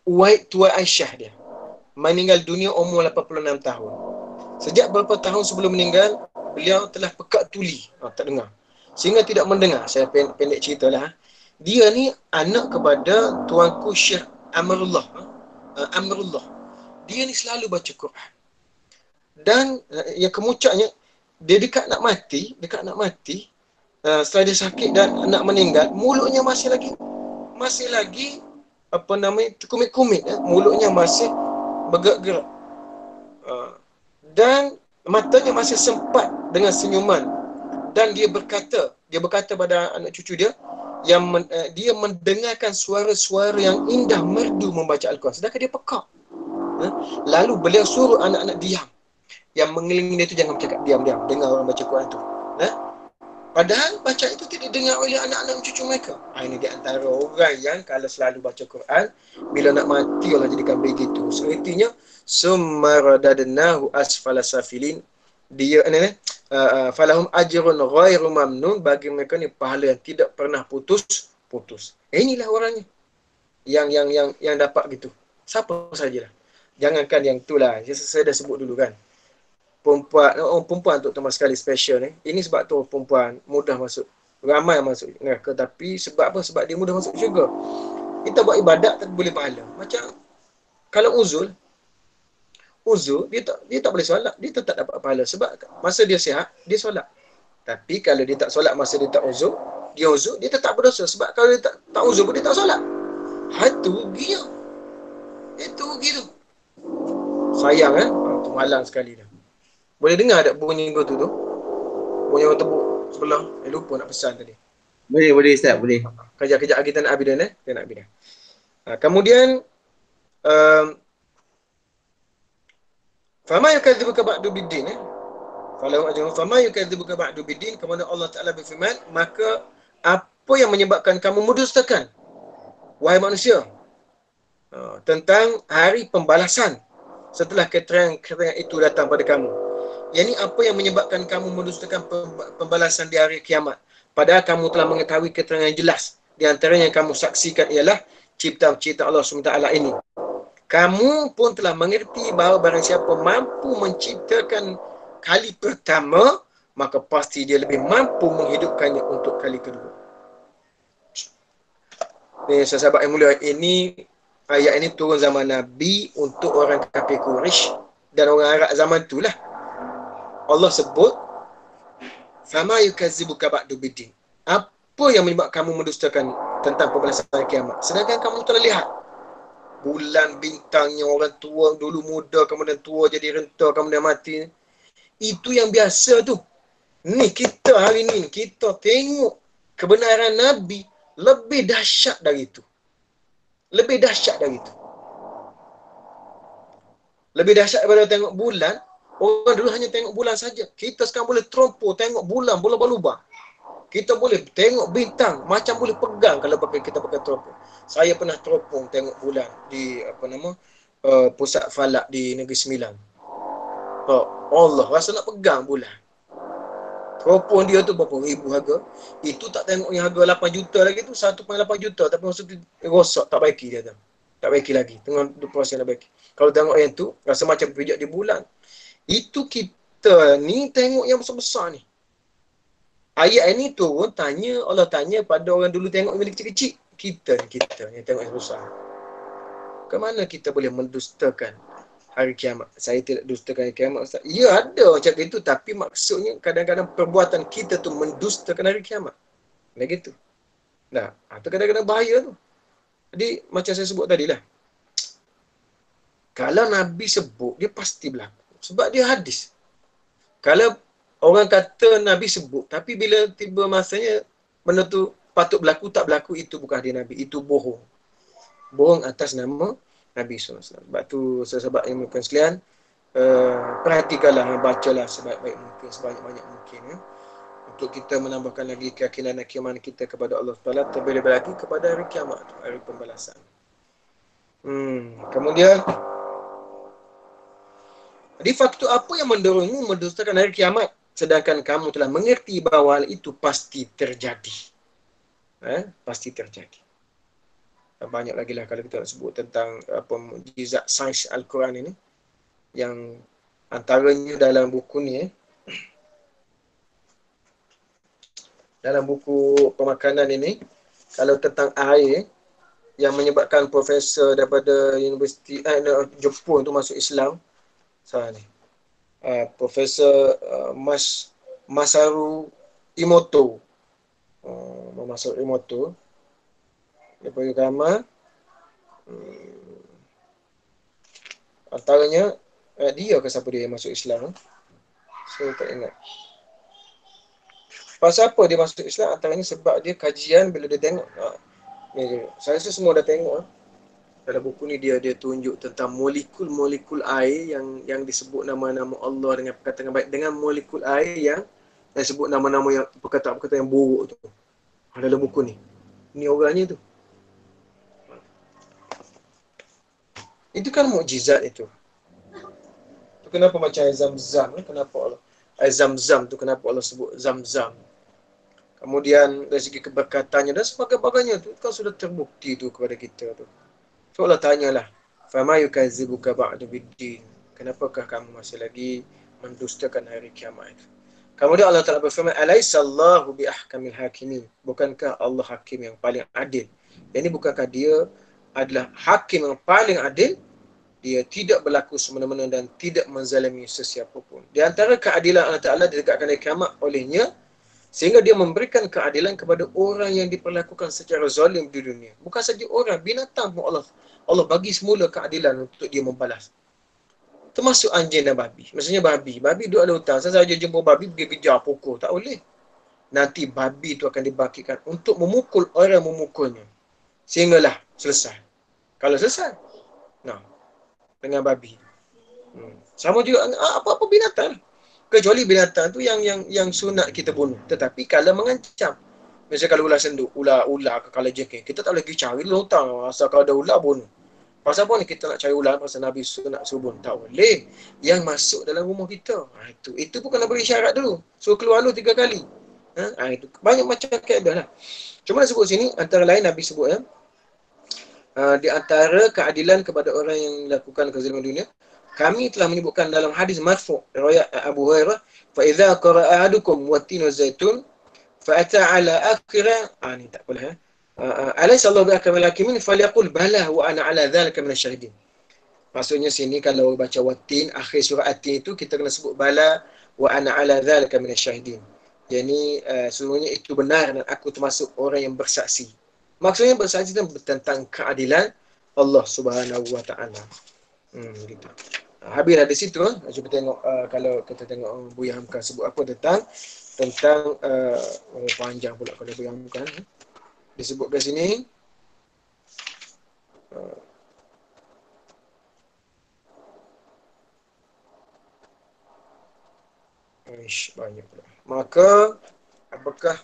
Uwaid tua Aisyah dia meninggal dunia umur 86 tahun. Sejak beberapa tahun sebelum meninggal, beliau telah pekat tuli, tak dengar, sehingga tidak mendengar. Saya pendek ceritalah. Dia ni anak kepada tuanku Syekh Amrullah. Dia ni selalu baca Quran. Dan yang kemucaknya, dia dekat nak mati, setelah dia sakit dan nak meninggal, mulutnya masih lagi apa namanya, kumit-kumit, mulutnya masih bergerak-gerak. Dan matanya masih sempat dengan senyuman. Dan dia berkata pada anak cucu dia, dia mendengarkan suara-suara yang indah merdu membaca Al-Quran, sedangkan dia pekak. Lalu beliau suruh anak-anak diam. Yang mengelilingi dia tu jangan bercakap, diam-diam, dengar orang baca Quran tu. Padahal baca itu tidak dengar oleh anak-anak cucu mereka. Ini di antara orang yang kalau selalu baca Quran, bila nak mati Allah jadikan begitu. Sepertinya summa radadnahu asfala safilin. Dia falahum ajrun ghairu mamnun, bagi mereka ni pahala yang tidak pernah putus. Inilah orangnya yang dapat gitu. Siapa sajalah. Jangankan yang itulah, saya dah sebut dulu kan. Perempuan terutama sekali special ni. Ini sebab tu perempuan mudah masuk, ramai masuk neraka, tapi sebab apa? Sebab dia mudah masuk syurga. Kita buat ibadat tapi boleh pahala. Macam kalau uzur dia tak boleh solat, dia tetap dapat pahala sebab masa dia sihat dia solat. Tapi kalau dia tak solat masa dia tak uzur, dia tetap berdosa sebab kalau dia tak uzur pun dia tak solat. Itu rugi dia. Itu rugi tu. Sayang tu malang sekali dah. Boleh dengar tak bunyi tu? Bunyi orang tepuk sebelah. Lupa nak pesan tadi. Boleh Ustaz, boleh. Kejap kita nak habis dah. Kita nak habis dah. Kemudian fama yukadzibuka ba'du biddin. Falahu ajrun fama yukadzibuka ba'du biddin. Kemudian Allah Taala berfirman, maka apa yang menyebabkan kamu mendustakan wahai manusia tentang hari pembalasan setelah keterangan itu datang pada kamu. Yang ini apa yang menyebabkan kamu mendustakan pembalasan di hari kiamat, padahal kamu telah mengetahui keterangan yang jelas. Di antara yang kamu saksikan ialah cipta-cipta Allah SWT ini. Kamu pun telah mengerti bahawa barang siapa mampu menciptakan kali pertama, maka pasti dia lebih mampu menghidupkannya untuk kali kedua. Ni sahabat yang mulia, ini ayat ini turun zaman Nabi untuk orang kafir Quraisy dan orang Arab zaman itulah. Allah sebut, "Fama yukazzibuka ba'du biddin." Apa yang menyebabkan kamu mendustakan tentang pembalasan hari kiamat? Sedangkan kamu telah lihat bulan bintangnya, orang tua dulu muda, kemudian tua jadi renta, kemudian mati. Itu yang biasa tu. Ni kita hari ni, kita tengok kebenaran Nabi lebih dahsyat dari itu. Lebih dahsyat dari itu. Lebih dahsyat daripada tengok bulan. Orang dulu hanya tengok bulan saja. Kita sekarang boleh terompo tengok bulan, bola berlubang. Kita boleh tengok bintang, macam boleh pegang kalau kita pakai teropong. Saya pernah teropong tengok bulan di pusat falak di Negeri Sembilan. Allah rasa nak pegang bulan. Teropong dia tu berapa ribu harga. Itu tak tengok yang harga 8 juta lagi tu, 1.8 juta. Tapi masa tu rosak, tak baiki dia tu. Tak baiki lagi. Tengah proses nak baiki. Kalau tengok yang tu, rasa macam pijak di bulan. Itu kita ni tengok yang besar-besar ni. Ayat ini turun, Allah tanya pada orang dulu tengok bila kecil-kecil. Kita yang tengok yang besar. Kemana kita boleh mendustakan hari kiamat? Saya tidak dustakan hari kiamat, Ustaz. Ya, ada macam itu, tapi maksudnya kadang-kadang perbuatan kita tu mendustakan hari kiamat. Macam gitu. Nah, itu kadang-kadang bahaya tu. Jadi, macam saya sebut tadi lah. Kalau Nabi sebut, dia pasti berlaku. Sebab dia hadis. Kalau orang kata Nabi sebut, tapi bila tiba masanya benda tu patut berlaku, tak berlaku, itu bukan hadis Nabi. Itu bohong. Bohong atas nama Nabi SAW. Sebab tu sahabat yang mungkin sekalian, perhatikanlah, bacalah sebaik-baik mungkin, sebanyak-banyak mungkin. Untuk kita menambahkan lagi keyakinan dan keimanan kita kepada Allah SWT, terlebih lagi kepada hari kiamat, hari pembalasan. Kemudian, jadi faktor apa yang mendorongmu mendustakan hari kiamat? Sedangkan kamu telah mengerti bahawa hal itu pasti terjadi. Pasti terjadi. Banyak lagi lah kalau kita nak sebut tentang mukjizat sains Al-Quran ini. Yang antaranya dalam buku ni. Dalam buku pemakanan ini. Kalau tentang air. Yang menyebabkan profesor daripada Universiti Jepun tu masuk Islam. Ni. Profesor Masaru Emoto. Masaru Emoto. Daripada agama. Antaranya, dia ke siapa dia yang masuk Islam? Saya tak ingat. Pasal apa dia masuk Islam? Antaranya sebab dia kajian bila dia tengok. Saya rasa semua dah tengok. Dalam buku ni dia tunjuk tentang molekul-molekul air yang disebut nama-nama Allah dengan perkataan baik, dengan molekul air yang disebut nama-nama yang perkataan-perkataan yang buruk tu. Dalam buku ni. Ni orangnya tu. Itu kan mukjizat itu. Tu kenapa macam air Zam-Zam? Kenapa Allah? Air Zam-Zam tu kenapa Allah sebut Zam-Zam? Kemudian dari segi keberkatannya dan sebagainya tu kan sudah terbukti tu kepada kita tu. So Allah tanyalah, "Fama yukadzibuka ba'du biddin?" Kenapakah kamu masih lagi mendustakan hari kiamat itu? Kemudian Allah Ta'ala berfirman, "Alaihissallahu biahkamil hakimin?" Bukankah Allah hakim yang paling adil? Ini bukankah dia adalah hakim yang paling adil? Dia tidak berlaku semena-mena dan tidak menzalimi sesiapa pun. Di antara keadilan Allah Ta'ala ditegakkan hari kiamat olehnya, sehingga dia memberikan keadilan kepada orang yang diperlakukan secara zalim di dunia. Bukan saja orang, binatang pun Allah bagi semula keadilan untuk dia membalas. Termasuk anjing dan babi. Maksudnya babi. Babi duduk dalam hutan. Saya saja jumpa babi pergi kejar pokok. Tak boleh. Nanti babi itu akan dibangkitkan untuk memukul orang yang memukulnya. Sehinggalah selesai. Kalau selesai. Nah, dengan babi. Sama juga apa-apa binatang. Kecuali binatang tu yang sunat kita bunuh. Tetapi kalau mengancam. Misalnya kalau ular senduk, ular ke kalau jengking, kita tak boleh pergi cari lotang. Asal kalau ada ular bunuh. Pasal apa ni kita nak cari ular? Pasal Nabi sunat suruh bunuh. Tak boleh. Yang masuk dalam rumah kita. Itu pun kena beri syarat dulu. Suruh keluar dulu 3 kali. Itu banyak macam kaedah lah. Cuma sebut sini, antara lain Nabi sebut di antara keadilan kepada orang yang melakukan kezaliman dunia, kami telah menyebutkan dalam hadis marfu' riwayat Abu Hurairah, fa idza qara'a ahadukum wat-tin waz-zaitun fa ata ala akhirah ni tak apalah alaysa Allah bi'akamil hakimin falyaqul bala wa ana ala dzalika minasyahidin. Maksudnya sini kalau baca wat-tin akhir surah at-tin itu kita kena sebut bala wa ana ala dzalika minasyahidin. Yani sesungguhnya itu benar dan aku termasuk orang yang bersaksi. Maksudnya bersaksi tentang keadilan Allah Subhanahu wa taala. Gitu. Habislah di situ. Cuba tengok kalau kita tengok Buya Hamka sebut apa tentang panjang pula kalau Buya Hamka disebut kat sini. Banyak pula. Maka apakah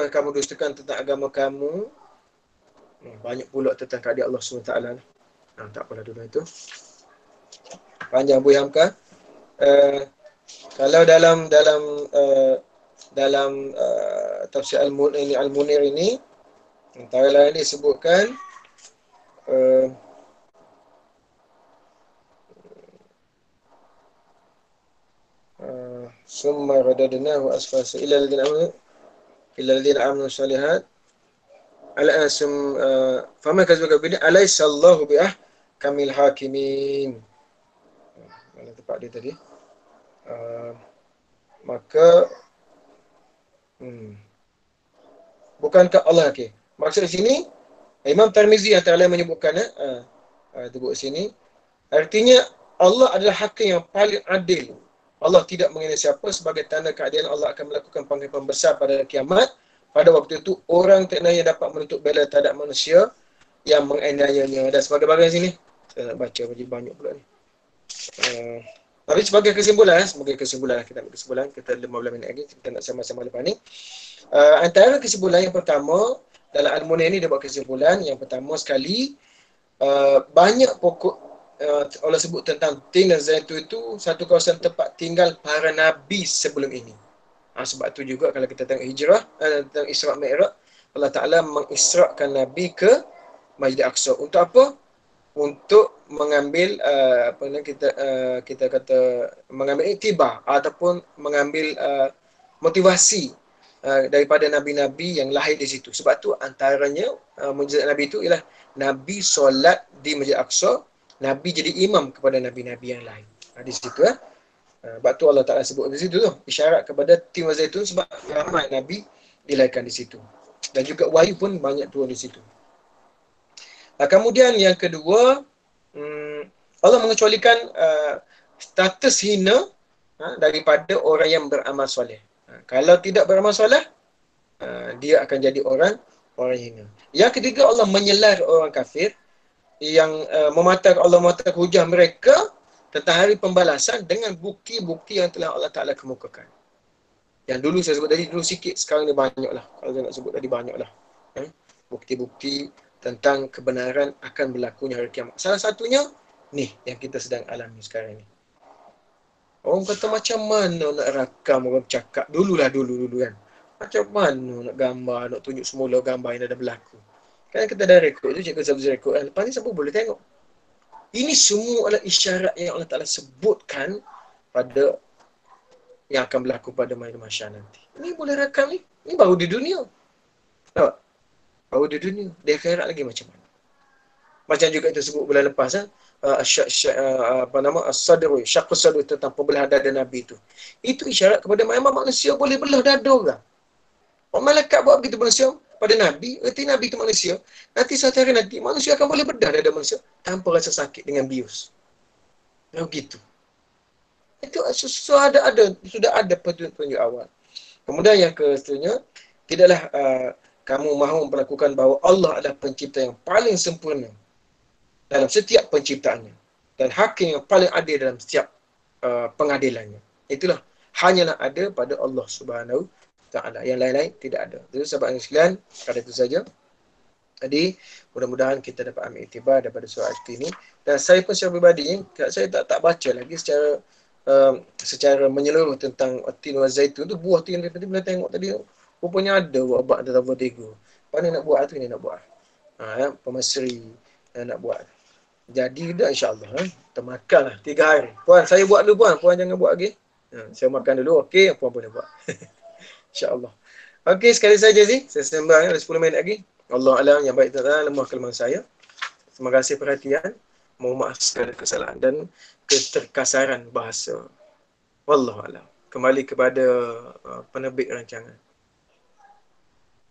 kamu dustakan tentang agama kamu? Banyak pula tentang keadaan Allah SWT. Tak apalah dulu itu. Panjang Buya Hamka. Kalau dalam tafsir Al-Munir ini, antara lain disebutkan summa radadnahu asfasa illa alladhina amanu shalihat fama kadzdzaba bi alaysa Allahu bi'ahkamil hakimin. Mana tempat dia tadi? Maka bukankah Allah hakim? Maksud sini Imam Tirmizi antara lain menyebutkan sebut sini artinya Allah adalah hakim yang paling adil. Allah tidak mengenai siapa sebagai tanda keadilan Allah akan melakukan panggilan besar pada kiamat. Pada waktu itu orang terniaya dapat menuntut bela terhadap manusia yang menganiayanya dan sebagainya sini. Saya nak baca banyak pula ni. Tapi sebagai kesimpulan kita ambil kesimpulan, kita 15 minit lagi kita nak sama-sama lepas ni. Antara kesimpulan yang pertama dalam Al-Munir ni dia buat kesimpulan yang pertama sekali banyak pokok Allah sebut tentang tin dan zaitun itu satu kawasan tempat tinggal para nabi sebelum ini. Sebab tu juga kalau kita tengok hijrah tentang Isra' Mi'raj, Allah Ta'ala mengisrakan Nabi ke Masjid Aqsa. Untuk apa? Untuk mengambil kita kata mengambil iktibar ataupun mengambil motivasi daripada nabi-nabi yang lahir di situ. Sebab tu antaranya mukjizat Nabi itu ialah Nabi solat di Masjid Aqsa, Nabi jadi imam kepada nabi-nabi yang lain. Di situ sebab tu Allah Ta'ala sebut di situ tu isyarat kepada tin wa zaitun sebab ramai Nabi dilahirkan di situ. Dan juga wahyu pun banyak turun di situ. Kemudian yang kedua, Allah mengecualikan status hina daripada orang yang beramal soleh. Kalau tidak beramal soleh, dia akan jadi orang hina. Yang ketiga, Allah menyelar orang kafir yang Allah mematakan hujah mereka tentang hari pembalasan dengan bukti-bukti yang telah Allah Ta'ala kemukakan. Yang dulu saya sebut tadi, dulu sikit, sekarang ni banyak lah. Kalau saya nak sebut tadi, banyak lah. Bukti-bukti tentang kebenaran akan berlakunya hari kiamat. Salah satunya, ni yang kita sedang alami sekarang ni. Orang kata macam mana nak rakam orang cakap. Dulu kan. Macam mana nak gambar, nak tunjuk semula gambar yang dah berlaku. Kan kita dah rekod tu, cikgu Sabzi rekod. Lepas ni siapa boleh tengok. Ini semua adalah isyarat yang Allah Ta'ala sebutkan pada yang akan berlaku pada mahsyar nanti. Ini boleh rakam ni. Ini baru di dunia. Nampak? Baru di dunia. Di akhirat lagi macam mana? Macam juga itu sebut bulan lepas. As-sadru, syaqqus sadru tentang pembelahan dada Nabi itu. Itu isyarat kepada manusia boleh belah dada orang. Orang malaikat buat begitu manusia pada Nabi, erti Nabi itu manusia. Nanti satu hari nanti, manusia akan boleh bedah dada manusia tanpa rasa sakit dengan bius. Begitu. Itu sudah ada petunjuk awal. Kemudian yang keseterusnya, tidaklah kamu mahu melakukan bahawa Allah adalah pencipta yang paling sempurna dalam setiap penciptaannya. dan hakim yang paling adil dalam setiap pengadilannya. Itulah hanyalah ada pada Allah Subhanahu Taala. Yang lain-lain tidak ada. Jadi sahabat sekalian, pada itu saja. Jadi mudah-mudahan kita dapat ambil iktibar daripada surah Al-Kahfi ini. Dan saya pun secara pribadi, saya tak baca lagi secara menyeluruh tentang tin wa zaitun tu. Buah tin tadi bila tengok tadi rupanya ada wabak dalam vertigo. Mana nak buat tu ni nak buat. Pemasri nak buat. Jadi dah insya-Allah kita makanlah 3 hari. Puan, saya buat dulu puan. Puan jangan buat lagi. Saya makan dulu. Okey, puan boleh buat. Insya-Allah. Okey, sekali saja sih. Saya sembang ada 10 minit lagi. Allah alam yang baik dan lemah kelemahan saya. Terima kasih perhatian. Mohon maaf segala kesalahan dan keterkasaran bahasa. Wallahu alam. Kembali kepada penerbit rancangan.